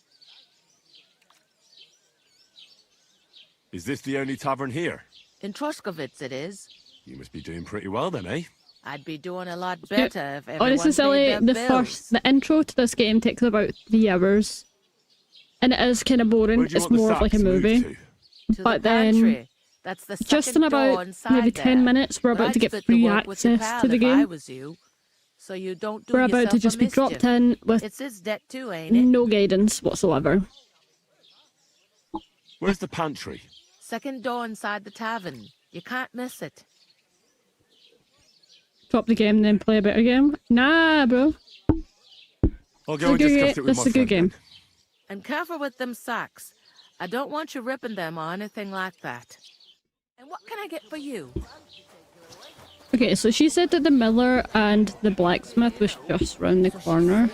Is this the only tavern here? In Troskovitz it is. You must be doing pretty well then, eh? I'd be doing a lot better if everyone Honestly, paid Silly, their the bills. the intro to this game takes about 3 hours. And it is kind of boring. Where do you It's want the more of like a sacks moved movie. to? To But the then, pantry. That's the just in second door about inside maybe 10 there. minutes, we're But about I'd to get split the free work with your access pal to the if I game. was you, so you don't do We're about to yourself just a be dropped mischief. in with It's his debt too, ain't it? no guidance whatsoever. Where's the pantry? Second door inside the tavern. You can't miss it. Drop the game and then play a better game? Nah, bro. I'll go and discuss it with This my is a good friend game. then. And careful with them sacks. I don't want you ripping them or anything like that. And what can I get for you? Okay, so she said that the miller and the blacksmith was just round the corner.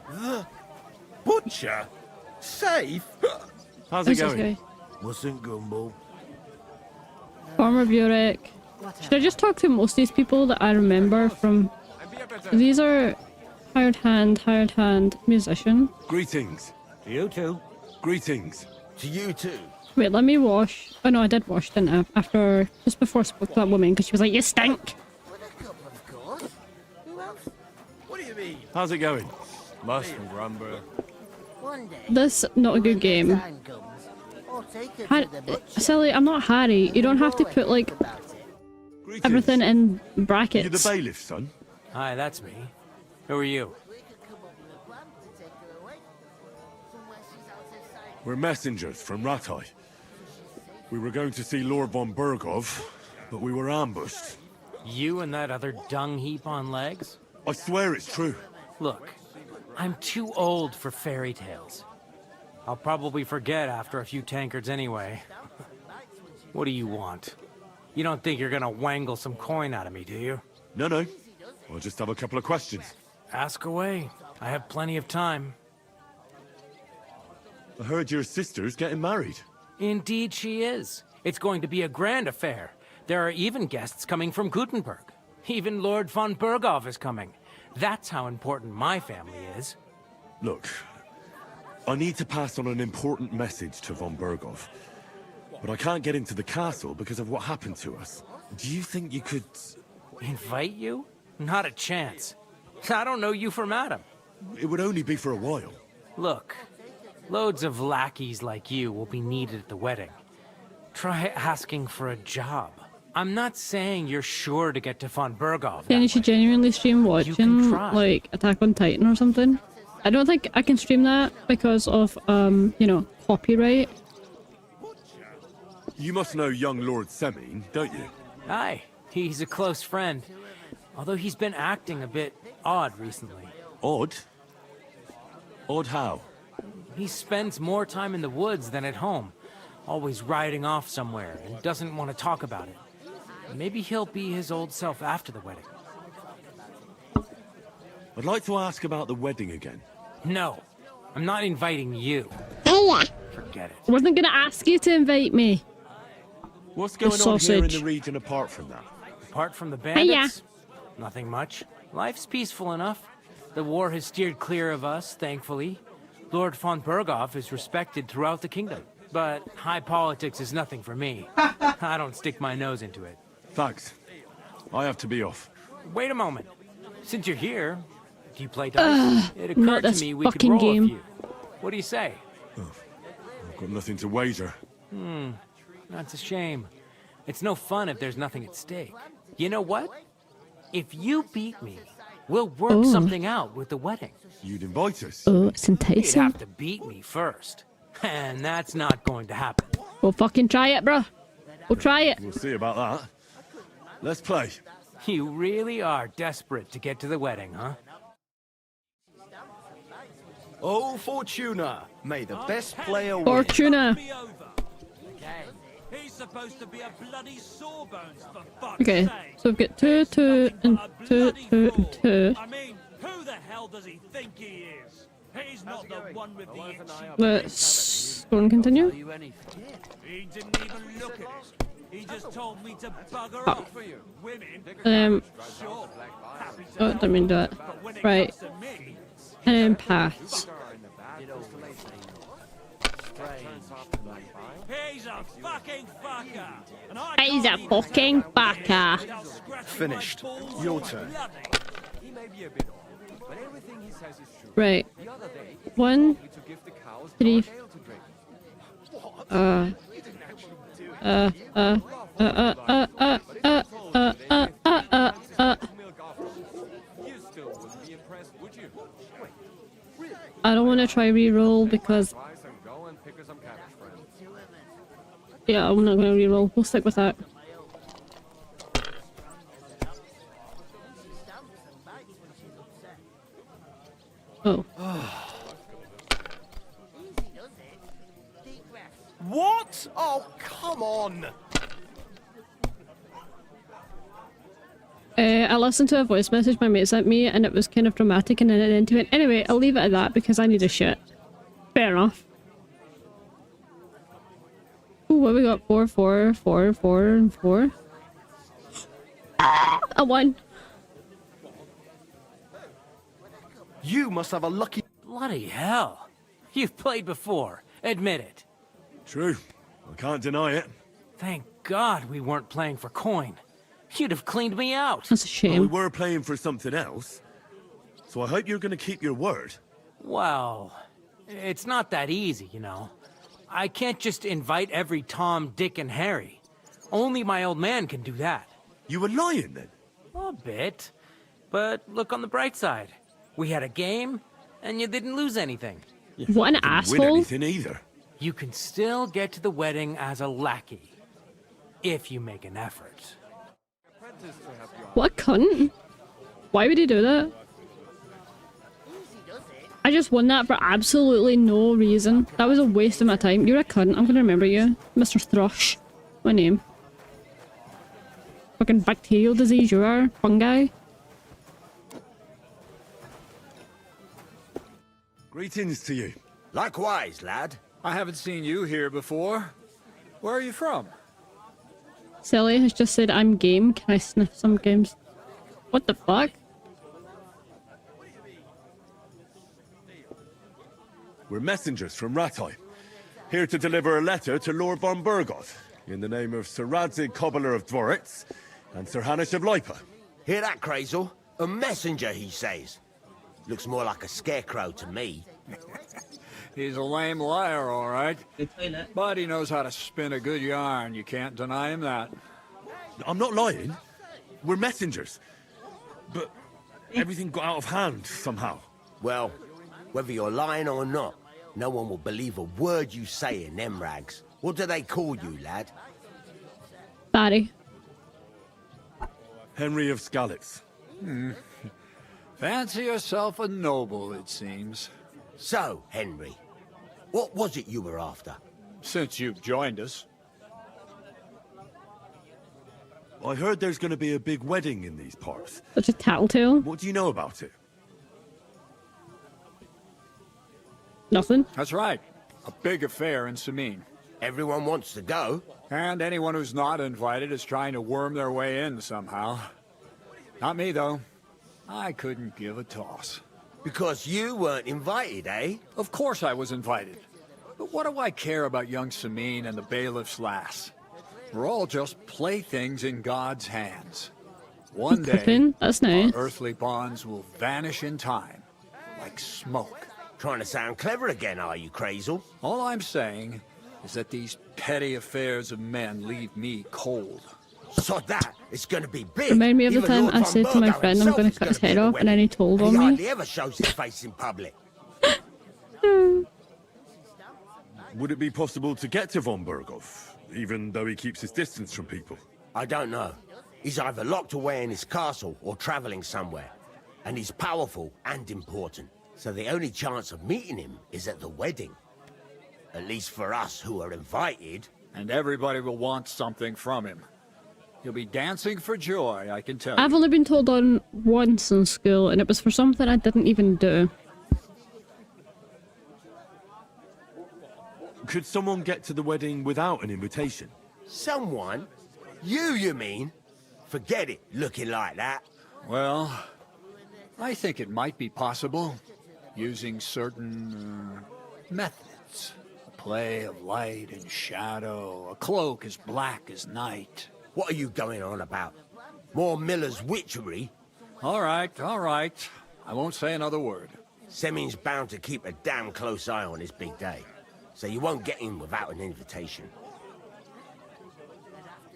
The butcher? Safe? How's it Who's this going? guy? Mustn't grumble. Farmer Burek. Should I just talk to most of these people that I remember from... These are hired hand, musician. Greetings. To you too. Greetings. To you too. Wait, let me wash. Oh no, I did wash, didn't I? After, just before I spoke to that woman, because she was like, you stink! What do you mean? How's it going? Mustn't grumble. One day, This, not a good game. time comes, I'll take her to the butcher. Silly, I'm not Harry. You don't have to put, like, Greetings. everything in You the brackets. bailiff, son? Hi, that's me. Who are you? We're messengers from Ratai. We were going to see Lord von Berghoff, but we were ambushed. You and that other dung heap on legs? I swear it's true. Look, I'm too old for fairy tales. I'll probably forget after a few tankards anyway. What do you want? You don't think you're gonna wangle some coin out of me, do you? No. I'll just have a couple of questions. Ask away. I have plenty of time. I heard your sister's getting married. Indeed she is. It's going to be a grand affair. There are even guests coming from Gutenberg. Even Lord von Berghoff is coming. That's how important my family is. Look, I need to pass on an important message to von Berghoff. But I can't get into the castle because of what happened to us. Do you think you could... Invite you? Not a chance. I don't know you from Adam. It would only be for a while. Look, loads of lackeys like you will be needed at the wedding. Try asking for a job. I'm not saying you're sure to get to von Berghoff. Yeah, you should genuinely stream watching, like, Attack on Titan or something. I don't think I can stream that because of, you know, copyright. You must know young Lord Semine, don't you? Aye, he's a close friend. Although he's been acting a bit odd recently. Odd? Odd how? He spends more time in the woods than at home. Always riding off somewhere and doesn't want to talk about it. Maybe he'll be his old self after the wedding. I'd like to ask about the wedding again. No, I'm not inviting you. Hey, Forget it. I wasn't gonna ask you to invite me. What's going on here in the region apart from that? Apart from the bandits? Nothing much. Life's peaceful enough. The war has steered clear of us, thankfully. Lord von Berghoff is respected throughout the kingdom. But high politics is nothing for me. I don't stick my nose into it. Thanks. I have to be off. Wait a moment. Since you're here, do you play dice? It occurred to me we could fucking roll game. a few. What do you say? I've got nothing to wager. That's a shame. It's no fun if there's nothing at stake. You know what? If you beat me, we'll work something out with the wedding. You'd invite us? Oh, it's You'd enticing. have to beat me first. And that's not going to happen. We'll fucking try it, bro. We'll try it. We'll see about that. Let's play. You really are desperate to get to the wedding, huh? Oh, Fortuna, may the best player win. Fortuna. He's supposed to be a bloody sawbones for fuck's Okay, sake. so we've got 2, 2, and 2, 2, and 2. I mean, who the hell does he think he is? He's not the one with the itchy. Let's go and continue. He didn't even look at it. He just told me to bugger off. Women, sure. Happy to Oh, don't mean to do it. Right. And then pass. He's a fucking fucker. And He's a fucking baka. Finished. Your turn. Right. 1, 3. I don't want to try re-roll because... Yeah, I'm not going to re-roll. We'll stick with that. Oh. What? Oh, come on! I listened to a voice message my mate sent me and it was kind of dramatic and then it ended it. Anyway, I'll leave it at that because I need a shit. Fair enough. Ooh, what we got? 4, 4, 4, 4, and 4. A 1. You must have a lucky... Bloody hell. You've played before. Admit it. True. I can't deny it. Thank God we weren't playing for coin. You'd have cleaned me out. That's a shame. Well, we were playing for something else. So I hope you're going to keep your word. Well, it's not that easy, you know. I can't just invite every Tom, Dick, and Harry. Only my old man can do that. You were lying then? A bit. But look on the bright side. We had a game, and you didn't lose anything. What an Didn't asshole. win anything either. You can still get to the wedding as a lackey. If you make an effort. What a cunt. Why would he do that? I just won that for absolutely no reason. That was a waste of my time. You're a cunt. I'm gonna remember you. Mr. Thrush. My name. Fucking bacterial disease you are. Fungi. Greetings to you. Likewise, lad. I haven't seen you here before. Where are you from? Sally has just said I'm game. Can I sniff some games? What the fuck? We're messengers from Rattay, here to deliver a letter to Lord von Burgoth, in the name of Sir Radzig Cobbler of Dworitz and Sir Hanish of Lipa. Hear that, Crazel? A messenger, he says. Looks more like a scarecrow to me. He's a lame liar, all right. But he knows how to spin a good yarn. You can't deny him that. I'm not lying. We're messengers. But everything got out of hand somehow. Well, whether you're lying or not, no one will believe a word you say in them rags. What do they call you, lad? Barry. Henry of Skalitz. Fancy yourself a noble, it seems. So, Henry, what was it you were after? Since you've joined us. I heard there's going to be a big wedding in these parts. Such a tattletale. What do you know about it? Nothing. That's right. A big affair in Sameen. Everyone wants to go. And anyone who's not invited is trying to worm their way in somehow. Not me, though. I couldn't give a toss. Because you weren't invited, eh? Of course I was invited. But what do I care about young Sameen and the bailiff's lass? We're all just playthings in God's hands. One day, that's nice. our earthly bonds will vanish in time, like smoke. Trying to sound clever again, are you, Crazel? All I'm saying is that these petty affairs of men leave me cold. So that it's going to be big. Remind me of the Even time Lord I von said to my Burgoth friend I'm himself going is to cut his be head at the off and then he wedding. told He on me. hardly ever shows his face in public. Would it be possible to get to von Burgoth, even though he keeps his distance from people? I don't know. He's either locked away in his castle or traveling somewhere. And he's powerful and important. So the only chance of meeting him is at the wedding. At least for us who are invited. And everybody will want something from him. He'll be dancing for joy, I can tell you. I've only been told on once in school and it was for something I didn't even do. Could someone get to the wedding without an invitation? Someone? You mean? Forget it, looking like that. Well, I think it might be possible. Using certain methods. A play of light and shadow. A cloak as black as night. What are you going on about? More Miller's witchery? All right. I won't say another word. Semin's bound to keep a damn close eye on his big day. So you won't get in without an invitation.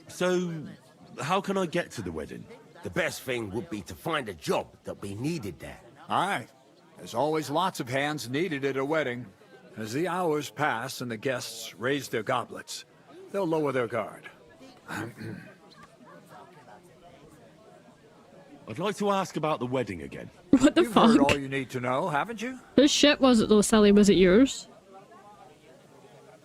So, how can I get to the wedding? The best thing would be to find a job that'll be needed there. Aye. There's always lots of hands needed at a wedding. As the hours pass and the guests raise their goblets, they'll lower their guard. I'd like to ask about the wedding again. What the You've fuck? heard all you need to know, haven't you? Whose shit was it though, Sally? Was it yours?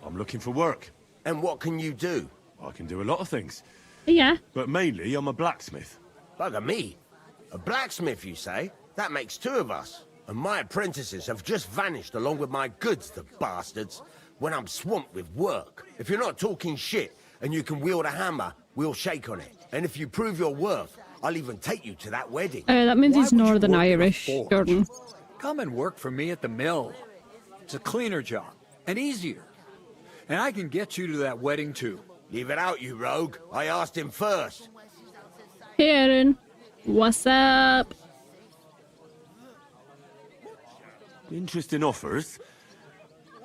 I'm looking for work. And what can you do? I can do a lot of things. Yeah. But mainly, I'm a blacksmith. Bugger me. A blacksmith, you say? That makes two of us. And my apprentices have just vanished along with my goods, the bastards, when I'm swamped with work. If you're not talking shit and you can wield a hammer, we'll shake on it. And if you prove your worth, I'll even take you to that wedding. That means he's Why would you Northern work in a Irish, forge? Jordan. Come and work for me at the mill. It's a cleaner job, and easier. And I can get you to that wedding, too. Leave it out, you rogue. I asked him first. Hey, Aaron. What's up? Interesting offers.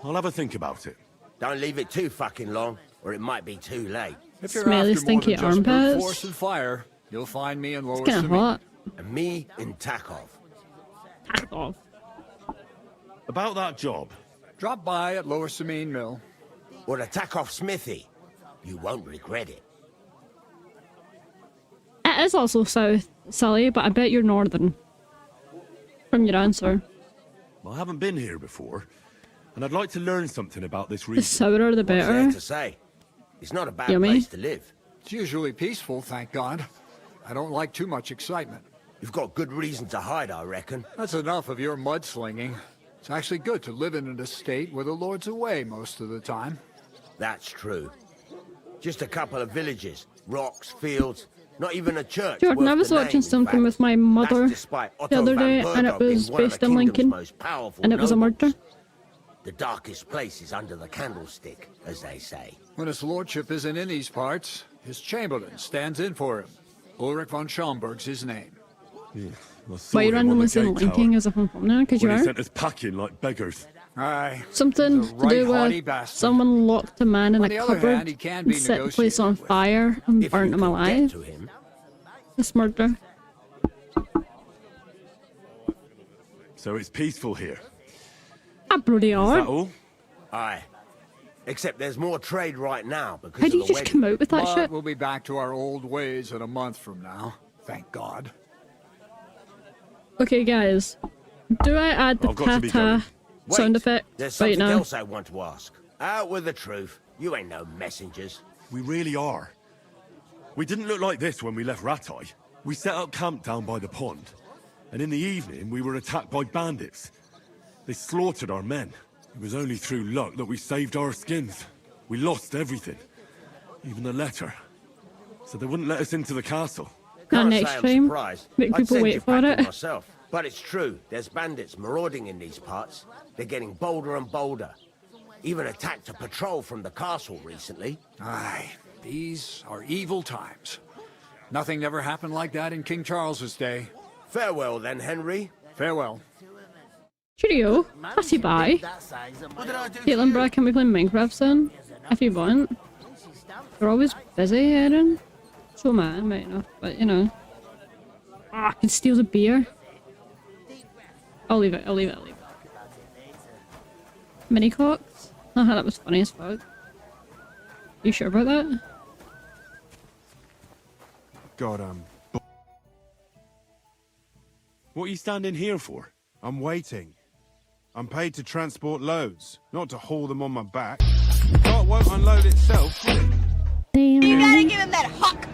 I'll have a think about it. Don't leave it too fucking long, or it might be too late. If you're Smelly, after more than stinky just brute armpits. force and fire, you'll find me in Lower It's kinda Sameen. hot. And me in Takov. Takov. About that job. Drop by at Lower Sameen Mill. Or the Takov smithy. You won't regret it. is also south, Sally, but I bet you're northern. From your answer. I haven't been here before, and I'd like to learn something about this The region. sourer the What's there better. to say? It's not a bad Yummy. place to live. It's usually peaceful, thank God. I don't like too much excitement. You've got good reason to hide, I reckon. That's enough of your mudslinging. It's actually good to live in an estate where the Lord's away most of the time. That's true. Just a couple of villages, rocks, fields, not even a church. Jordan, I worth was the watching name, in something fact. with my mother That's despite the Otto other day, van and it Bergop being was one of based the in kingdom's Lincoln, most powerful and it was a nobles. murder. The darkest place is under the candlestick, as they say. When his lordship isn't in these parts, his chamberlain stands in for him. Ulrich von Schaumburg's his name. Yeah, I saw Why you him on the randomly saying gate Linking tower as if I'm from there? Because you when he are. sent us packing like beggars. Aye. Something He's a to do right-hearty with bastard. someone locked a man in On a the other cupboard hand, he can be and set the place negotiated on with. fire and If burnt you him can alive. get to him. This murder. So it's peaceful here. Ah, bloody Is are. that all? Aye. Except there's more trade right now because How of do you the just wedding. come out with that But shit? we'll be back to our old ways in a month from now. Thank God. Okay, guys. Do I add the I've got to be ta-ta Wait, sound effect there's right something now? else I want to ask. Out with the truth. You ain't no messengers. We really are. We didn't look like this when we left Ratai. We set up camp down by the pond, and in the evening we were attacked by bandits. They slaughtered our men. It was only through luck that we saved our skins. We lost everything, even the letter. So they wouldn't let us into the castle. Not Can't next say I'm time. surprised. Make I'd people send wait you for packing it. myself. But it's true, there's bandits marauding in these parts. They're getting bolder and bolder. Even attacked a patrol from the castle recently. Aye, these are evil times. Nothing never happened like that in King Charles's day. Farewell then, Henry. Farewell. Cheerio. Passy bye. Caitlin, bro, can we play Minecraft soon? If you want. We're always busy, Aaron. So man, might not, but you know. Ah, I can steal the beer. I'll leave it, I'll leave it, I'll leave it. Mini cocks? Haha, that was funny as fuck. You sure about that? God, what are you standing here for? I'm waiting. I'm paid to transport loads, not to haul them on my back. The cart won't unload itself, will it? You gotta give him that huck.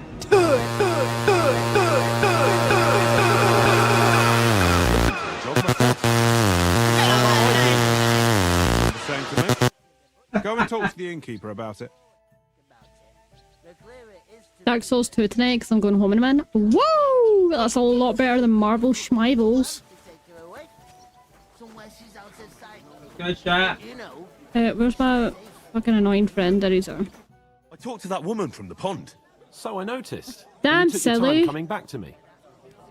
The same to me. Go and talk to the innkeeper about it. Dark Souls 2 tonight because I'm going home in a minute. Whoa! That's a lot better than Marvel Schmibbles. Good shot. Where's my fucking annoying friend? There he's are. I talked to that woman from the pond. So I noticed. Damn You took your silly. time coming back to me.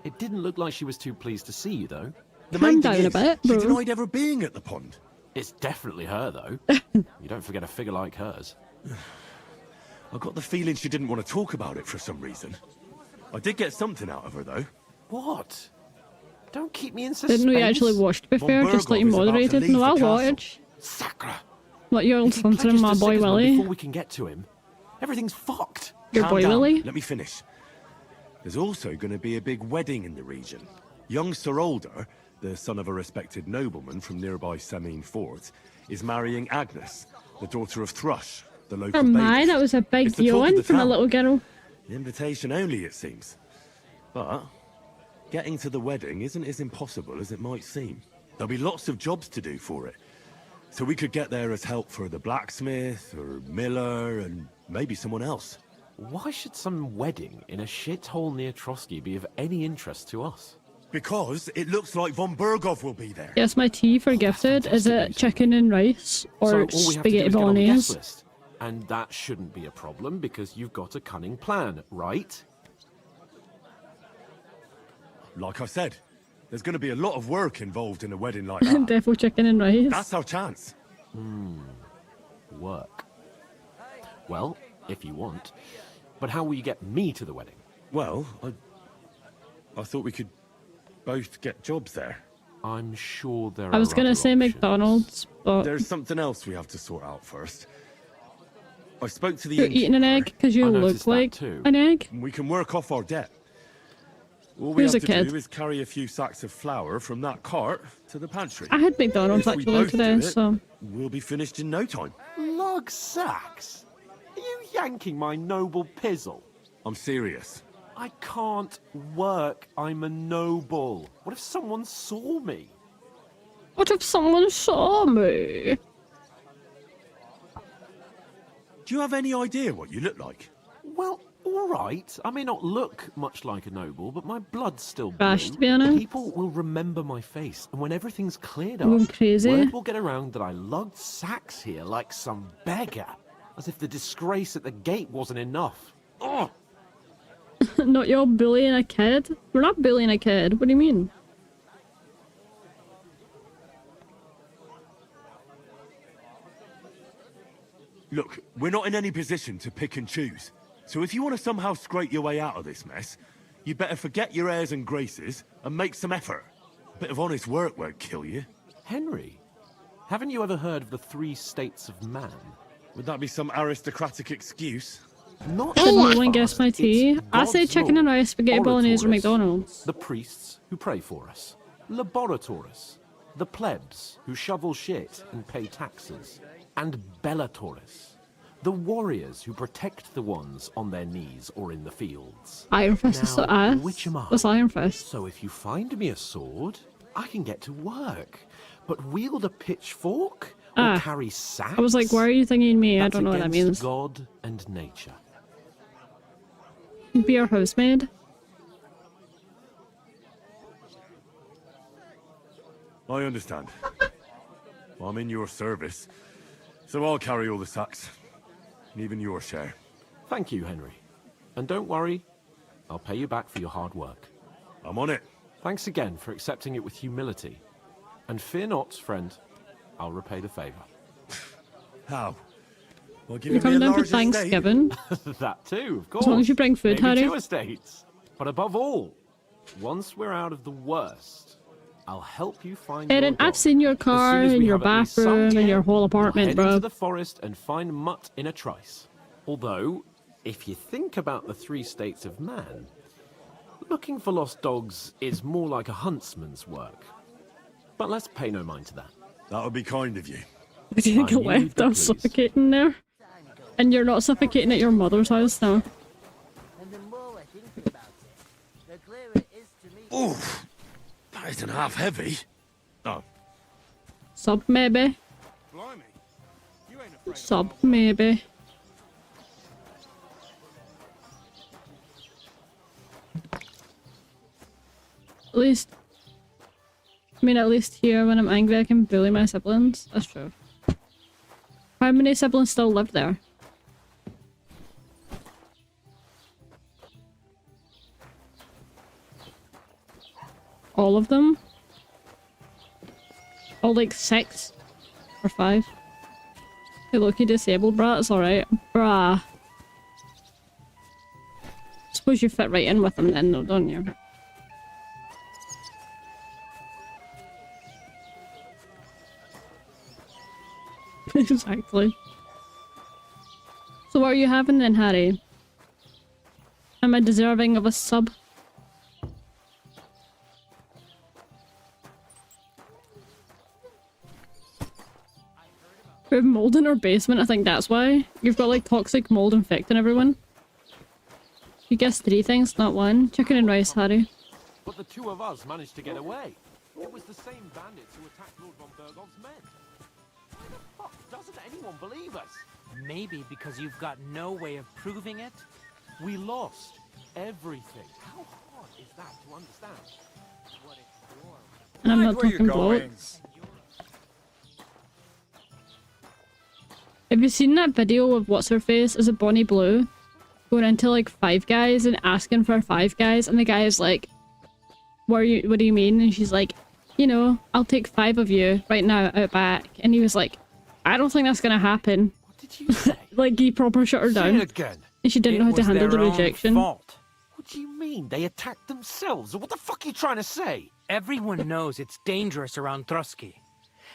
It didn't look like she was too pleased to see you, though. The Calm main down thing a is, bit, she bro. denied ever being at the pond. It's definitely her, though. You don't forget a figure like hers. I got the feeling she didn't want to talk about it for some reason. I did get something out of her, though. What? Don't keep me in suspense. Didn't we actually watch, to be Von fair? Just like you Berghoff is about to moderated. leave No, the I'll castle. watch. Sacra. What, you're all sponsoring my boy Willie? Before we can get to him, everything's fucked. Your Calm boy down. Willie? Let me finish. There's also going to be a big wedding in the region. Young Sir Alder, the son of a respected nobleman from nearby Semine Fort, is marrying Agnes, the daughter of Thrush, the local Oh my, bailiff. that was a big It's the talk of yawn the from a town. little girl. Invitation only, it seems. But getting to the wedding isn't as impossible as it might seem. There'll be lots of jobs to do for it. So we could get there as help for the blacksmith, or miller, and maybe someone else. Why should some wedding in a shithole near Trotsky be of any interest to us? Because it looks like Von Berghoff will be there. Yes, my tea for gifted. Is it chicken and rice or So all we have to do spaghetti is get on the guest bolognese? list. And that shouldn't be a problem because you've got a cunning plan, right? Like I said, there's going to be a lot of work involved in a wedding like that. Defo chicken and rice. That's our chance. Work. Well, if you want. But how will you get me to the wedding? Well, I thought we could both get jobs there. I'm sure there are I was gonna other say options. McDonald's, but There's something else we have to sort out first. I spoke to the you're eating an egg because you I look noticed that like too. an egg. We can work off our debt. All we Who's have a to kid? do is carry a few sacks of flour from that cart to the pantry. I had McDonald's If we actually both today, do it, so we'll be finished in no time. Log sacks? Are you yanking my noble pizzle? I'm serious. I can't work. I'm a noble. What if someone saw me? what if someone saw me? Do you have any idea what you look like? Well, all right. I may not look much like a noble, but my blood's still blue. Gosh, to be honest. People will remember my face, and when everything's cleared I'm going up, crazy. word will get around that I lugged sacks here like some beggar, as if the disgrace at the gate wasn't enough. Oh! Not y'all bullying a kid? We're not bullying a kid. What do you mean? Look, we're not in any position to pick and choose. So if you want to somehow scrape your way out of this mess, you better forget your airs and graces and make some effort. A bit of honest work won't kill you. Henry, haven't you ever heard of the 3 states of man? Would that be some aristocratic excuse? Not Did no one guess my tea? I say God's chicken law. and rice, spaghetti bolognese, or Oratores, McDonald's. The priests who pray for us. Laboratories. The plebs who shovel shit and pay taxes. And Bellatores. The warriors who protect the ones on their knees or in the fields. Iron Fist is so Now, ass. which am I? What's Iron Fist? So if you find me a sword, I can get to work. But wield a pitchfork or carry sacks? I was like, why are you thinking me? I That's don't know what that against means. God and nature. Be our housemaid. I understand. I'm in your service, so I'll carry all the sacks. And even your share. Thank you, Henry. And don't worry, I'll pay you back for your hard work. I'm on it. Thanks again for accepting it with humility. And fear not, friend, I'll repay the favor. How? Well, You're coming down for Thanksgiving. That too, of course. As long as you bring food, Maybe Harry. 2 estates. But above all, once we're out of the worst, I'll help you find your Aaron, dog. I've seen your car As soon as and we your have at least some bathroom and gear, your whole we'll apartment, head bro. into the forest and find Mutt in a trice. Although, if you think about the 3 states of man, looking for lost dogs is more like a huntsman's work. But let's pay no mind to that. That would be kind of you. Do you think I a knew left? you'd be I'm pleased. suffocating there. And you're not suffocating at your mother's house now. And the more I think about it, the clearer it is to me. Oof. That isn't half heavy. Oh. Sub, maybe. Blimey. You ain't afraid of Sub, maybe. At least... I mean, at least here, when I'm angry, I can bully my siblings. That's true. How many siblings still live there? All of them? Oh, like 6? Or 5? Hey, look, you disabled, brah. It's alright. Brah. Suppose you fit right in with them then, though, don't you? Exactly. So what are you having then, Harry? Am I deserving of a sub? We have mold in our basement, I think that's why. You've got like toxic mold infecting everyone. You guessed 3 things, not 1. Chicken and rice, Harry. But the 2 of us managed to get away. It was the same bandits who attacked Lord von Bergov's men. Why the fuck doesn't anyone believe us? Maybe because you've got no way of proving it? We lost everything. How hard is that to understand? And I'm Right not where you're talking going. blokes. Have you seen that video of what's her face? Is it Bonnie Blue? Going into like Five Guys and asking for Five Guys, and the guy is like, what do you mean? And she's like, you know, I'll take 5 of you right now out back. And he was like, I don't think that's gonna happen. What did you say? Like he proper shut her Say down. it again. And she didn't know how to handle the rejection. Fault. What do you mean? They attacked themselves? What the fuck are you trying to say? Everyone knows it's dangerous around Trotsky.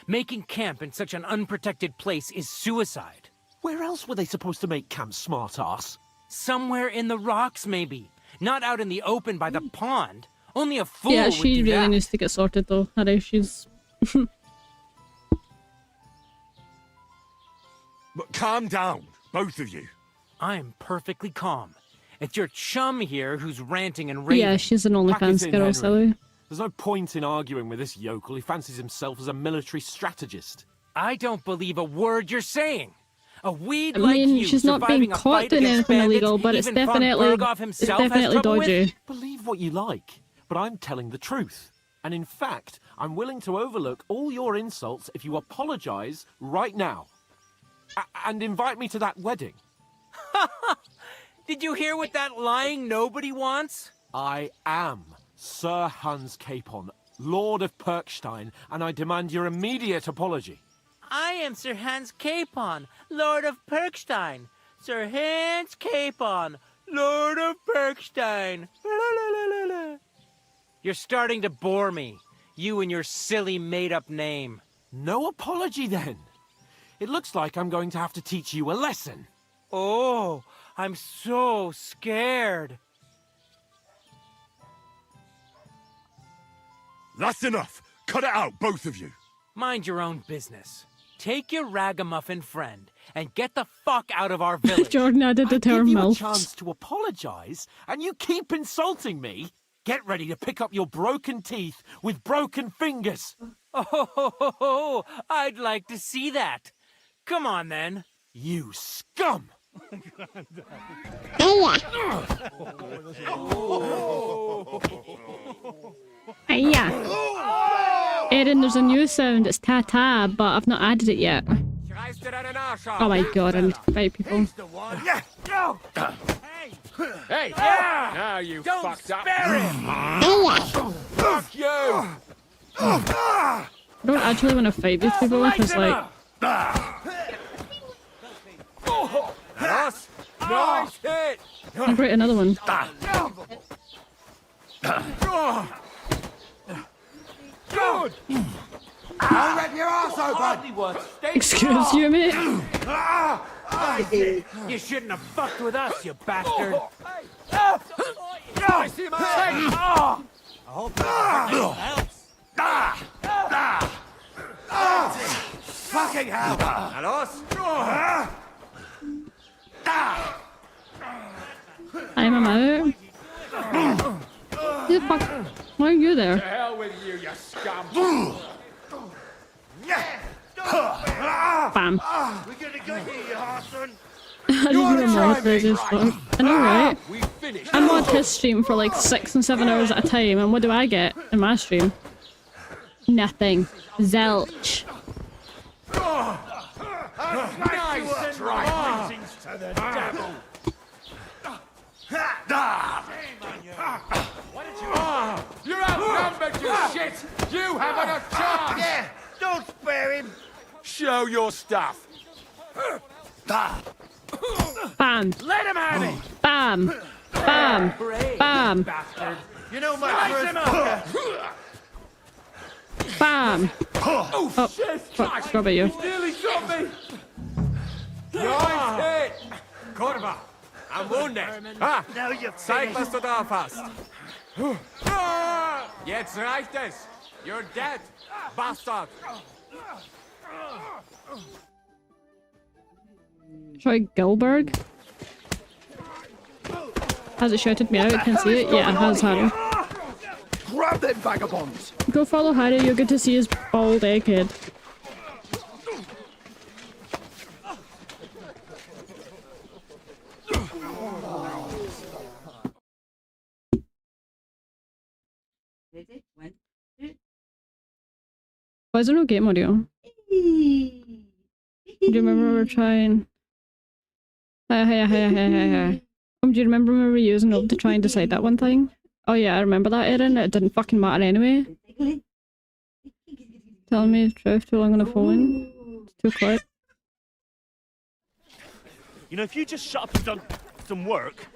Making camp in such an unprotected place is suicide. Where else were they supposed to make camp, smart ass? Somewhere in the rocks, maybe. Not out in the open by the pond. Only a fool Yeah, would she do really that. needs to get sorted though. Harry, she's... But calm down, both of you. I'm perfectly calm. It's your chum here who's ranting and raving. Yeah, she's an Pack it OnlyFans in, girl, Henry. silly. There's no point in arguing with this yokel. He fancies himself as a military strategist. I don't believe a word you're saying. A weed I like mean, you she's not being surviving a caught fight doing against anything bandits, illegal, but it's even von definitely Berghoff himself has trouble dodgy. with? Believe what you like, but I'm telling the truth. And in fact, I'm willing to overlook all your insults if you apologize right now. And invite me to that wedding. Did you hear what that lying nobody wants? I am Sir Hans Capon, Lord of Perkstein, and I demand your immediate apology. I am Sir Hans Capon, Lord of Perkstein. Sir Hans Capon, Lord of Perkstein. You're starting to bore me. You and your silly made-up name. No apology, then. It looks like I'm going to have to teach you a lesson. Oh, I'm so scared. That's enough. Cut it out, both of you. Mind your own business. Take your ragamuffin friend and get the fuck out of our village. Jordan added the term Give you a MILFs. chance to apologize, and you keep insulting me. Get ready to pick up your broken teeth with broken fingers. Oh, I'd like to see that. Come on, then. You scum! Yeah. Erin, there's a new sound. It's ta-ta, but I've not added it yet. Oh my god, I need to fight people. Hey! Yeah! Now you Don't fucked up. spare him! Fuck you! I don't actually want to fight these people because, like... Nice hit! I'll create another one. Good! I'll rip your ass open! Excuse you, mate? You shouldn't have fucked with us, you bastard. I see my face! Oh. I hope nothing else. Fucking hell! I'm out. Who the fuck? Why are you there? To hell with you, you scum! Bam. We're gonna go here, you arson! I just hear him more crazy as fuck. I know, right? We finished. I'm on his stream for like 6 and 7 hours at a time, and what do I get in my stream? Nothing. Zilch. Nice try! To the devil! You're outnumbered, you shit! You haven't a chance! Yeah, don't spare him! Show your stuff! Bam. Let him have it! Bam. Bam. Bam. Bastard. You know my first fucker! Bam. Oh, shit! Fuck, scrub at you. Nearly got me! Nice hit! Kurwa! Am wounded! Ha! Now you're Zeig, finished! was du drauf hast! Jetzt reicht es! You're dead, bastard! Try Gilberg. Has it shouted me out? I can see it. Yeah, it has, Harry. Grab them vagabonds! Go follow Harry. You're good to see his bald egghead. Why is there no game audio? Do you remember we were trying? Hi. Do you remember when we were using up to try and decide that one thing? Oh yeah, I remember that, Erin. It didn't fucking matter anyway. Telling me the truth too long on the phone. It's too quick. You know, if you just shut up and done some work,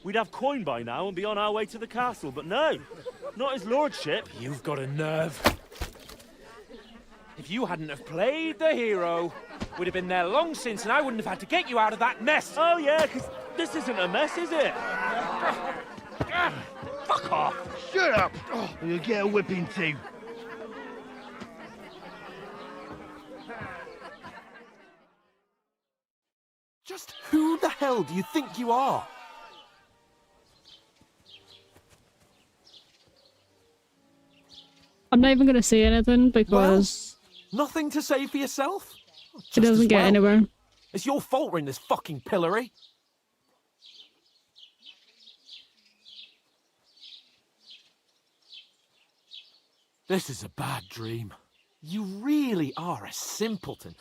we'd have coin by now and be on our way to the castle. But no, not his lordship. You've got a nerve. If you hadn't have played the hero, we'd have been there long since and I wouldn't have had to get you out of that mess. Oh yeah, because this isn't a mess, is it? Fuck off. Shut Shut up! Or you'll get a whipping too. Just who the hell do you think you are? I'm not even going to say anything because... Well, nothing to say for yourself? It doesn't get anywhere. It's your fault we're in this fucking pillory. This is a bad dream. You really are a simpleton.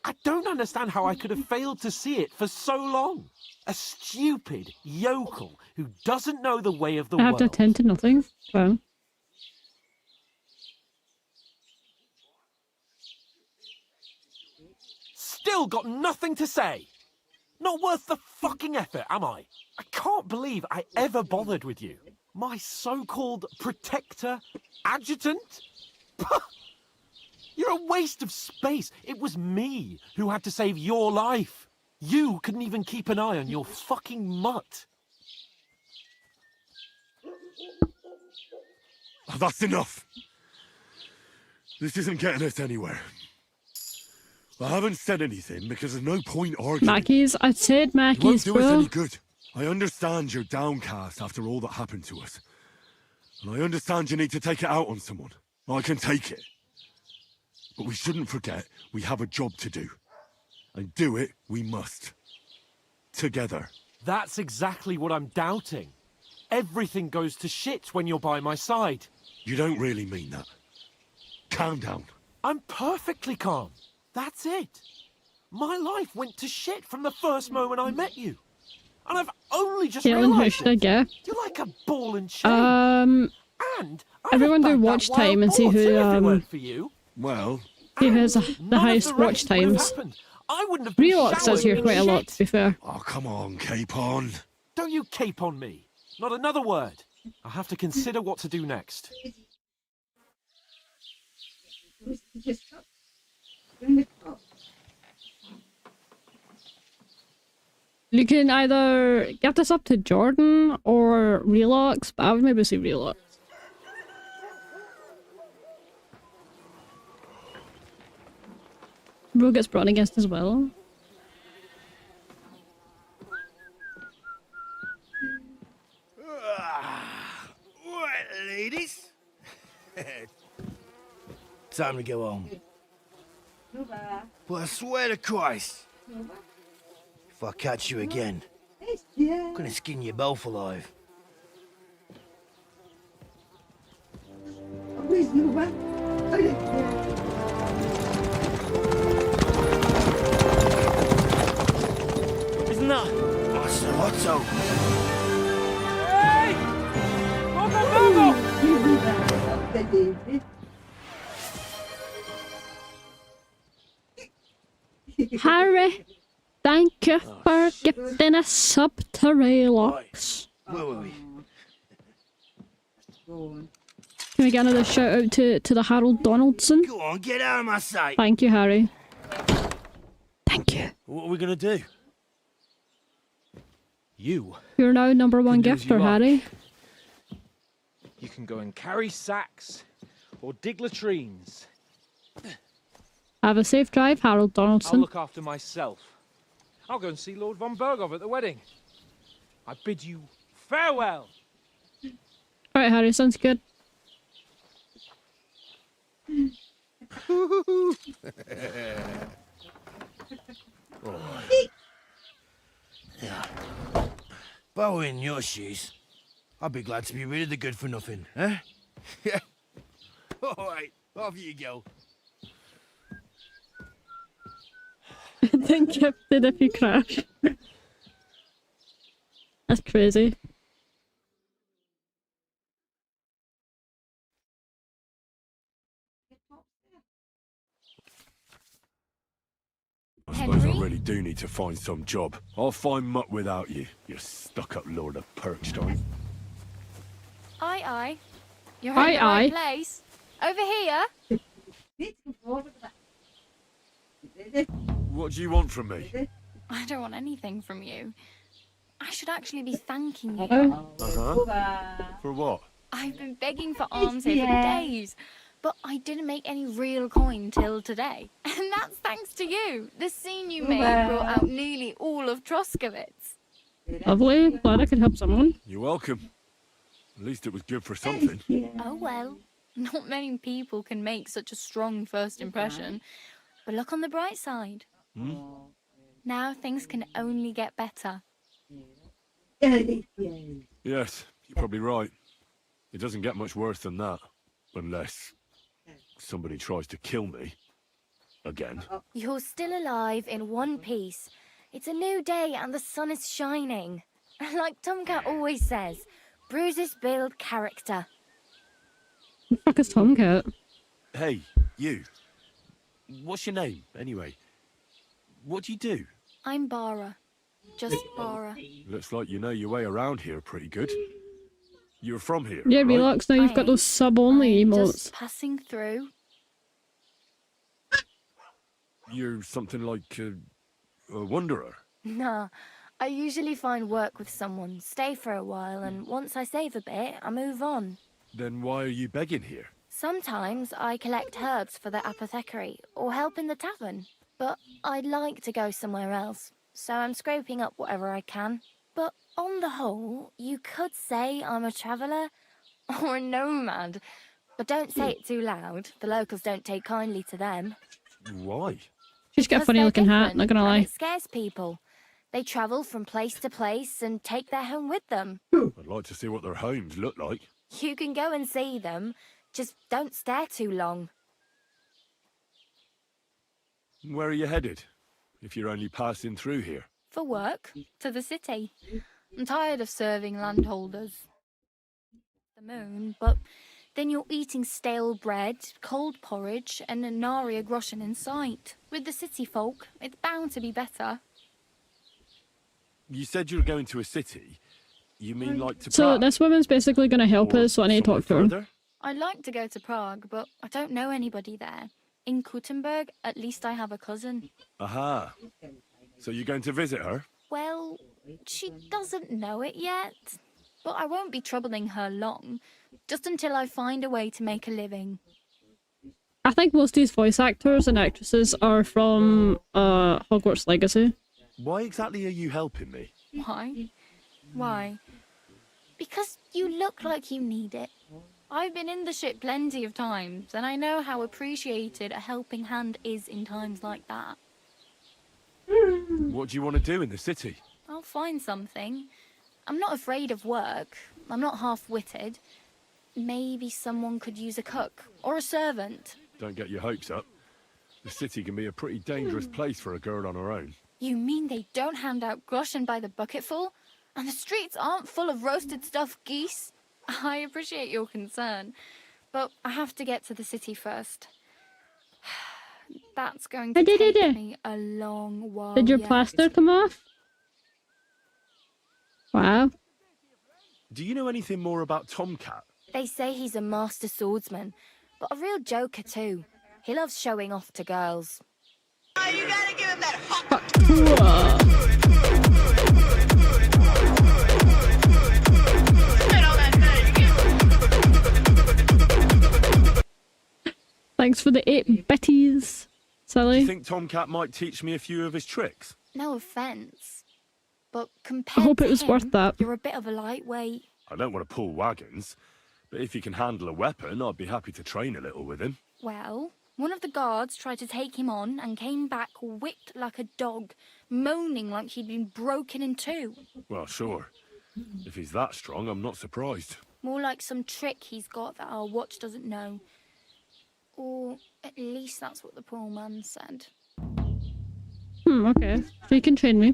I don't understand how I could have failed to see it for so long. A stupid yokel who doesn't know the way of the I have world. to attend to nothing. Well. Still got nothing to say. Not worth the fucking effort, am I? I can't believe I ever bothered with you. My so-called protector, adjutant? You're a waste of space. It was me who had to save your life. You couldn't even keep an eye on your fucking mutt. Oh, that's enough. This isn't getting us anywhere. I haven't said anything because there's no point arguing. Mackey's. I said Mackey's, It won't do us bro. any good. I understand you're downcast after all that happened to us. And I understand you need to take it out on someone. I can take it. But we shouldn't forget we have a job to do. And do it we must. Together. That's exactly what I'm doubting. Everything goes to shit when you're by my side. You don't really mean that. Calm down. I'm perfectly calm. That's it. My life went to shit from the first moment I met you. And I've only just Caitlin, who realised should I it. get? You're like a ball and chain. And everyone do watch time and see who for you. Well, who has the highest watch times. I wouldn't have been Relox does here showering quite a in lot, shit. to be fair. Oh, come on, Capon. Don't you cape on me. Not another word. I'll have to consider what to do next. You can either get this up to Jordan or Relox, but I would maybe say Relox. Bro gets brought against as well. Right, ladies. Time to go home. But I swear to Christ, if I catch you again, I'm gonna skin you both alive. Isn't that? What's the motto? Hey! Harry, thank you for gifting a sub to Relox. Can we get another shout out to the Harold Donaldson? Go on, get out of my sight. Thank you, Harry. Thank you. What are we gonna do? You You're now number one do as gifter, you like. Harry. You can go and carry sacks or dig latrines. Have a safe drive, Harold I'll Donaldson. look after myself. I'll go and see Lord von Bergov at the wedding. I bid you farewell. Alright, Harry, sounds good. If I were in your shoes, I'd be glad to be rid of the good for nothing, eh? Yeah. All right, off you go. Then gifted if you crash. That's crazy. I suppose I really do need to find some job. I'll find mutt without you, you stuck-up Lord of Perkstein. Aye, aye. You're Aye, in the right aye. place. Over here. What do you want from me? I don't want anything from you. I should actually be thanking you. Uh-huh. For what? I've been begging for alms here for days, but I didn't make any real coin till today. And that's thanks to you. The scene you made brought out nearly all of Troskowitz. Lovely. Glad I could help someone. You're welcome. At least it was good for something. Oh well. Not many people can make such a strong first impression. But look on the bright side. Hmm? Now things can only get better. Yes, you're probably right. It doesn't get much worse than that. Unless somebody tries to kill me. Again. You're still alive in one piece. It's a new day and the sun is shining. Like Tomcat always says, bruises build character. Who the fuck is Tomcat? Hey, you. What's your name, anyway? What do you do? I'm Bara. Just Bara. Looks like you know your way around here pretty good. You're from here, Yeah, right? relax now, you've got those sub-only emotes. Just passing through. You're something like a wanderer. Nah, I usually find work with someone, stay for a while, and once I save a bit, I move on. Then why are you begging here? Sometimes I collect herbs for the apothecary, or help in the tavern. But I'd like to go somewhere else, so I'm scraping up whatever I can. But on the whole, you could say I'm a traveller, or a nomad. But don't say it too loud, the locals don't take kindly to them. Why? She's got a funny looking hat, not gonna And lie. it scares people. They travel from place to place and take their home with them. I'd like to see what their homes look like. You can go and see them, just don't stare too long. Where are you headed? If you're only passing through here. For work. To the city. I'm tired of serving landholders. The moon, but then you're eating stale bread, cold porridge, and a nary a groschen in sight. With the city folk, it's bound to be better. You said you were going to a city. You mean like to So Prague? this woman's basically going to help us, so I need to talk to her. Further? I'd like to go to Prague, but I don't know anybody there. In Kuttenberg, at least I have a cousin. Aha. So you're going to visit her? Well, she doesn't know it yet. But I won't be troubling her long. Just until I find a way to make a living. I think most of these voice actors and actresses are from Hogwarts Legacy. Why exactly are you helping me? Why? Why? Because you look like you need it. I've been in the ship plenty of times, and I know how appreciated a helping hand is in times like that. What do you want to do in the city? I'll find something. I'm not afraid of work. I'm not half-witted. Maybe someone could use a cook or a servant. Don't get your hopes up. The city can be a pretty dangerous place for a girl on her own. You mean they don't hand out groschen by the bucketful? And the streets aren't full of roasted stuffed geese? I appreciate your concern, but I have to get to the city first. That's going to take me a long while. Did your yet. plaster come off? Wow. Do you know anything more about Tomcat? They say he's a master swordsman, but a real joker too. He loves showing off to girls. Oh, you gotta give him that hot. Thanks for the 8 bitties, Do Sally. you think Tomcat might teach me a few of his tricks? No offence, but compared I hope to it was him, worth that. you're a bit of a lightweight. I don't want to pull wagons, but if he can handle a weapon, I'd be happy to train a little with him. Well, one of the guards tried to take him on and came back whipped like a dog, moaning like he'd been broken in two. Well, sure. If he's that strong, I'm not surprised. More like some trick he's got that our watch doesn't know. Or at least that's what the poor man said. Okay. So you can train me.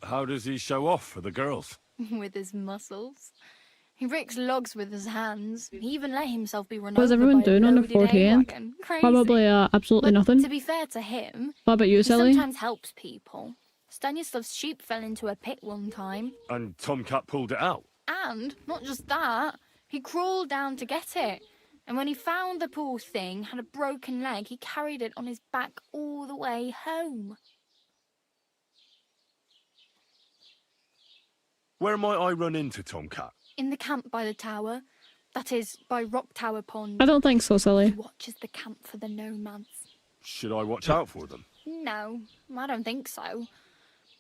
How does he show off for the girls? With his muscles. He ricks logs with his hands. He even let himself be run What's over everyone by a doing on their loaded 14th? A-wagon. Crazy. Probably absolutely But nothing. to be fair to him, What about you, he Sally? sometimes helps people. Stanislav's sheep fell into a pit one time. And Tomcat pulled it out. And, not just that, he crawled down to get it. And when he found the poor thing had a broken leg, he carried it on his back all the way home. Where might I run into Tomcat? In the camp by the tower. That is, by Rock Tower Pond. I don't think so, silly. He watches the camp for the nomads. Should I watch out for them? No, I don't think so.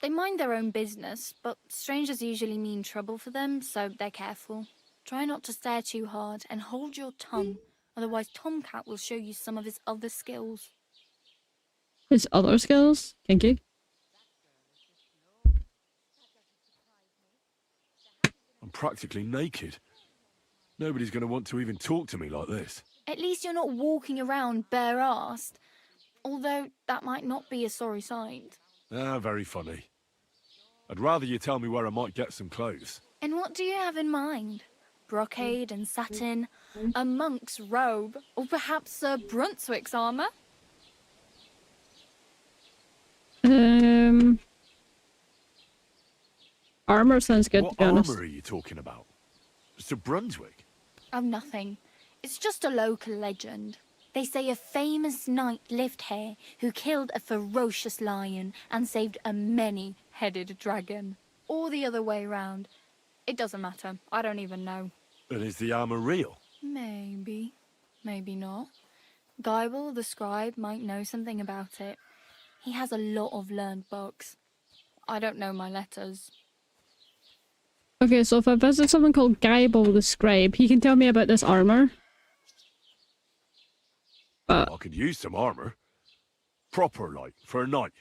They mind their own business, but strangers usually mean trouble for them, so they're careful. Try not to stare too hard and hold your tongue, otherwise Tomcat will show you some of his other skills. His other skills? Kinky. I'm practically naked. Nobody's going to want to even talk to me like this. At least you're not walking around bare-assed, although that might not be a sorry sight. Ah, very funny. I'd rather you tell me where I might get some clothes. And what do you have in mind? Brocade and satin, a monk's robe, or perhaps Sir Brunswick's armour? Armour sounds good, What to be honest. armour are you talking about? Sir Brunswick? Oh, nothing. It's just a local legend. They say a famous knight lived here who killed a ferocious lion and saved a many-headed dragon. Or the other way round. It doesn't matter. I don't even know. And is the armour real? Maybe. Maybe not. Geibel, the scribe, might know something about it. He has a lot of learned books. I don't know my letters. Okay, so if I visit someone called Geibel the scribe, he can tell me about this armour. I could use some armour. Proper, like, for a knight.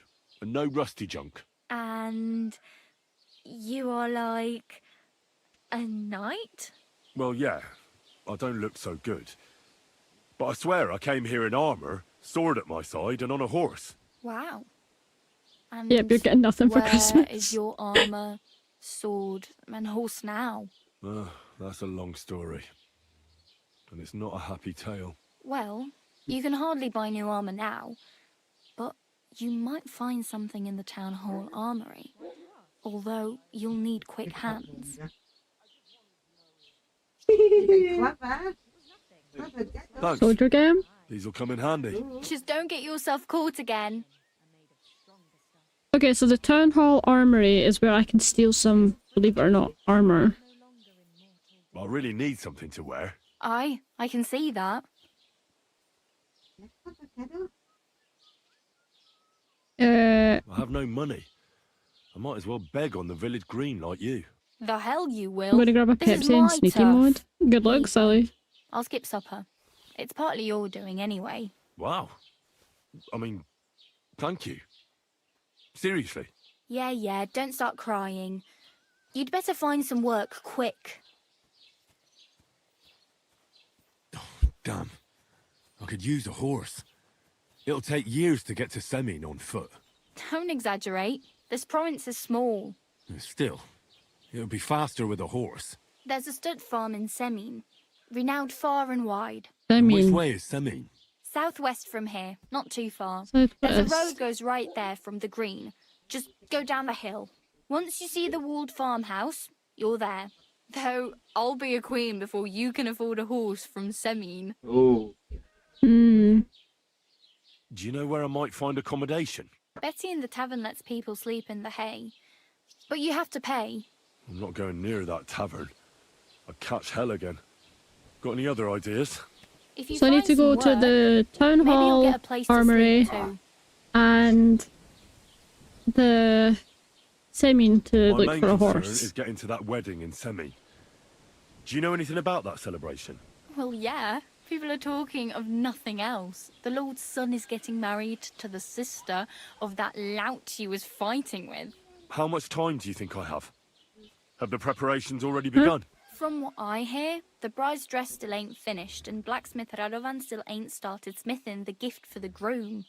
And no rusty junk. And you are like a knight? Well, yeah. I don't look so good. But I swear I came here in armour, sword at my side, and on a horse. Wow. And Yep, you're getting nothing for Christmas. where is your armour, sword, and horse now? That's a long story. And it's not a happy tale. Well, you can hardly buy new armour now, but you might find something in the town hall armoury. Although you'll need quick hands. Thanks. Soldier game? These'll come in handy. Just don't get yourself caught again. Okay, so the town hall armory is where I can steal some, believe it or not, armour. I really need something to wear. I can see that. I have no money. I might as well beg on the village green like you. The hell you will. I'm gonna grab a This is Pepsi in my sneaky turf. mode. Good luck, Sally. I'll skip supper. It's partly your doing anyway. Wow. I mean, thank you. Seriously. Yeah, don't start crying. You'd better find some work quick. Damn. I could use a horse. It'll take years to get to Semin on foot. Don't exaggerate. This province is small. Still, it'll be faster with a horse. There's a stud farm in Semin, renowned far and wide. Which way is Semin? Southwest from here, not too far. Southwest. There's a road goes right there from the green. Just go down the hill. Once you see the walled farmhouse, you're there. Though I'll be a queen before you can afford a horse from Semin. Oh. Hmm. Do you know where I might find accommodation? Betty in the tavern lets people sleep in the hay. But you have to pay. I'm not going near that tavern. I'd catch hell again. Got any other ideas? If you So I need find to go some to work, the town maybe you'll hall get a place to armory sleep too. and the Semin to My look main for a concern horse. is getting to that wedding in Semin. Do you know anything about that celebration? Well, yeah. People are talking of nothing else. The Lord's son is getting married to the sister of that lout he was fighting with. How much time do you think I have? Have the preparations already begun? From what I hear, the bride's dress still ain't finished, and blacksmith Radovan still ain't started smithing the gift for the groom.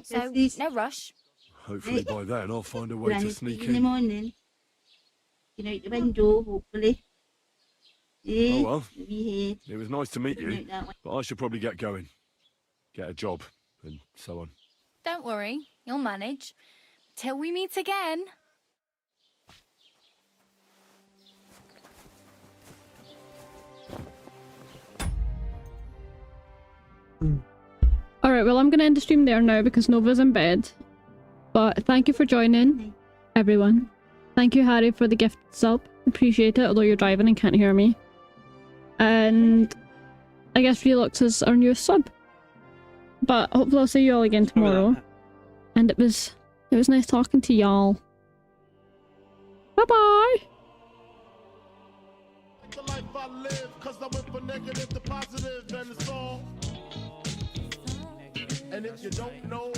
So, no rush. Hopefully by then I'll find a way to sneak in the in. morning. You know, the window, hopefully. Oh well. Be It was nice to meet here. you, but I should probably get going. Get a job, and so on. Don't worry, you'll manage. Till we meet again. Alright, well I'm going to end the stream there now because Nova's in bed. But thank you for joining, everyone. Thank you, Harry, for the gift sub. Appreciate it, although you're driving and can't hear me. And I guess Relux is our newest sub. But hopefully I'll see you all again tomorrow. And it was nice talking to y'all. Bye bye. The life I live, 'cause I went from negative to positive, and it's all. And if you don't know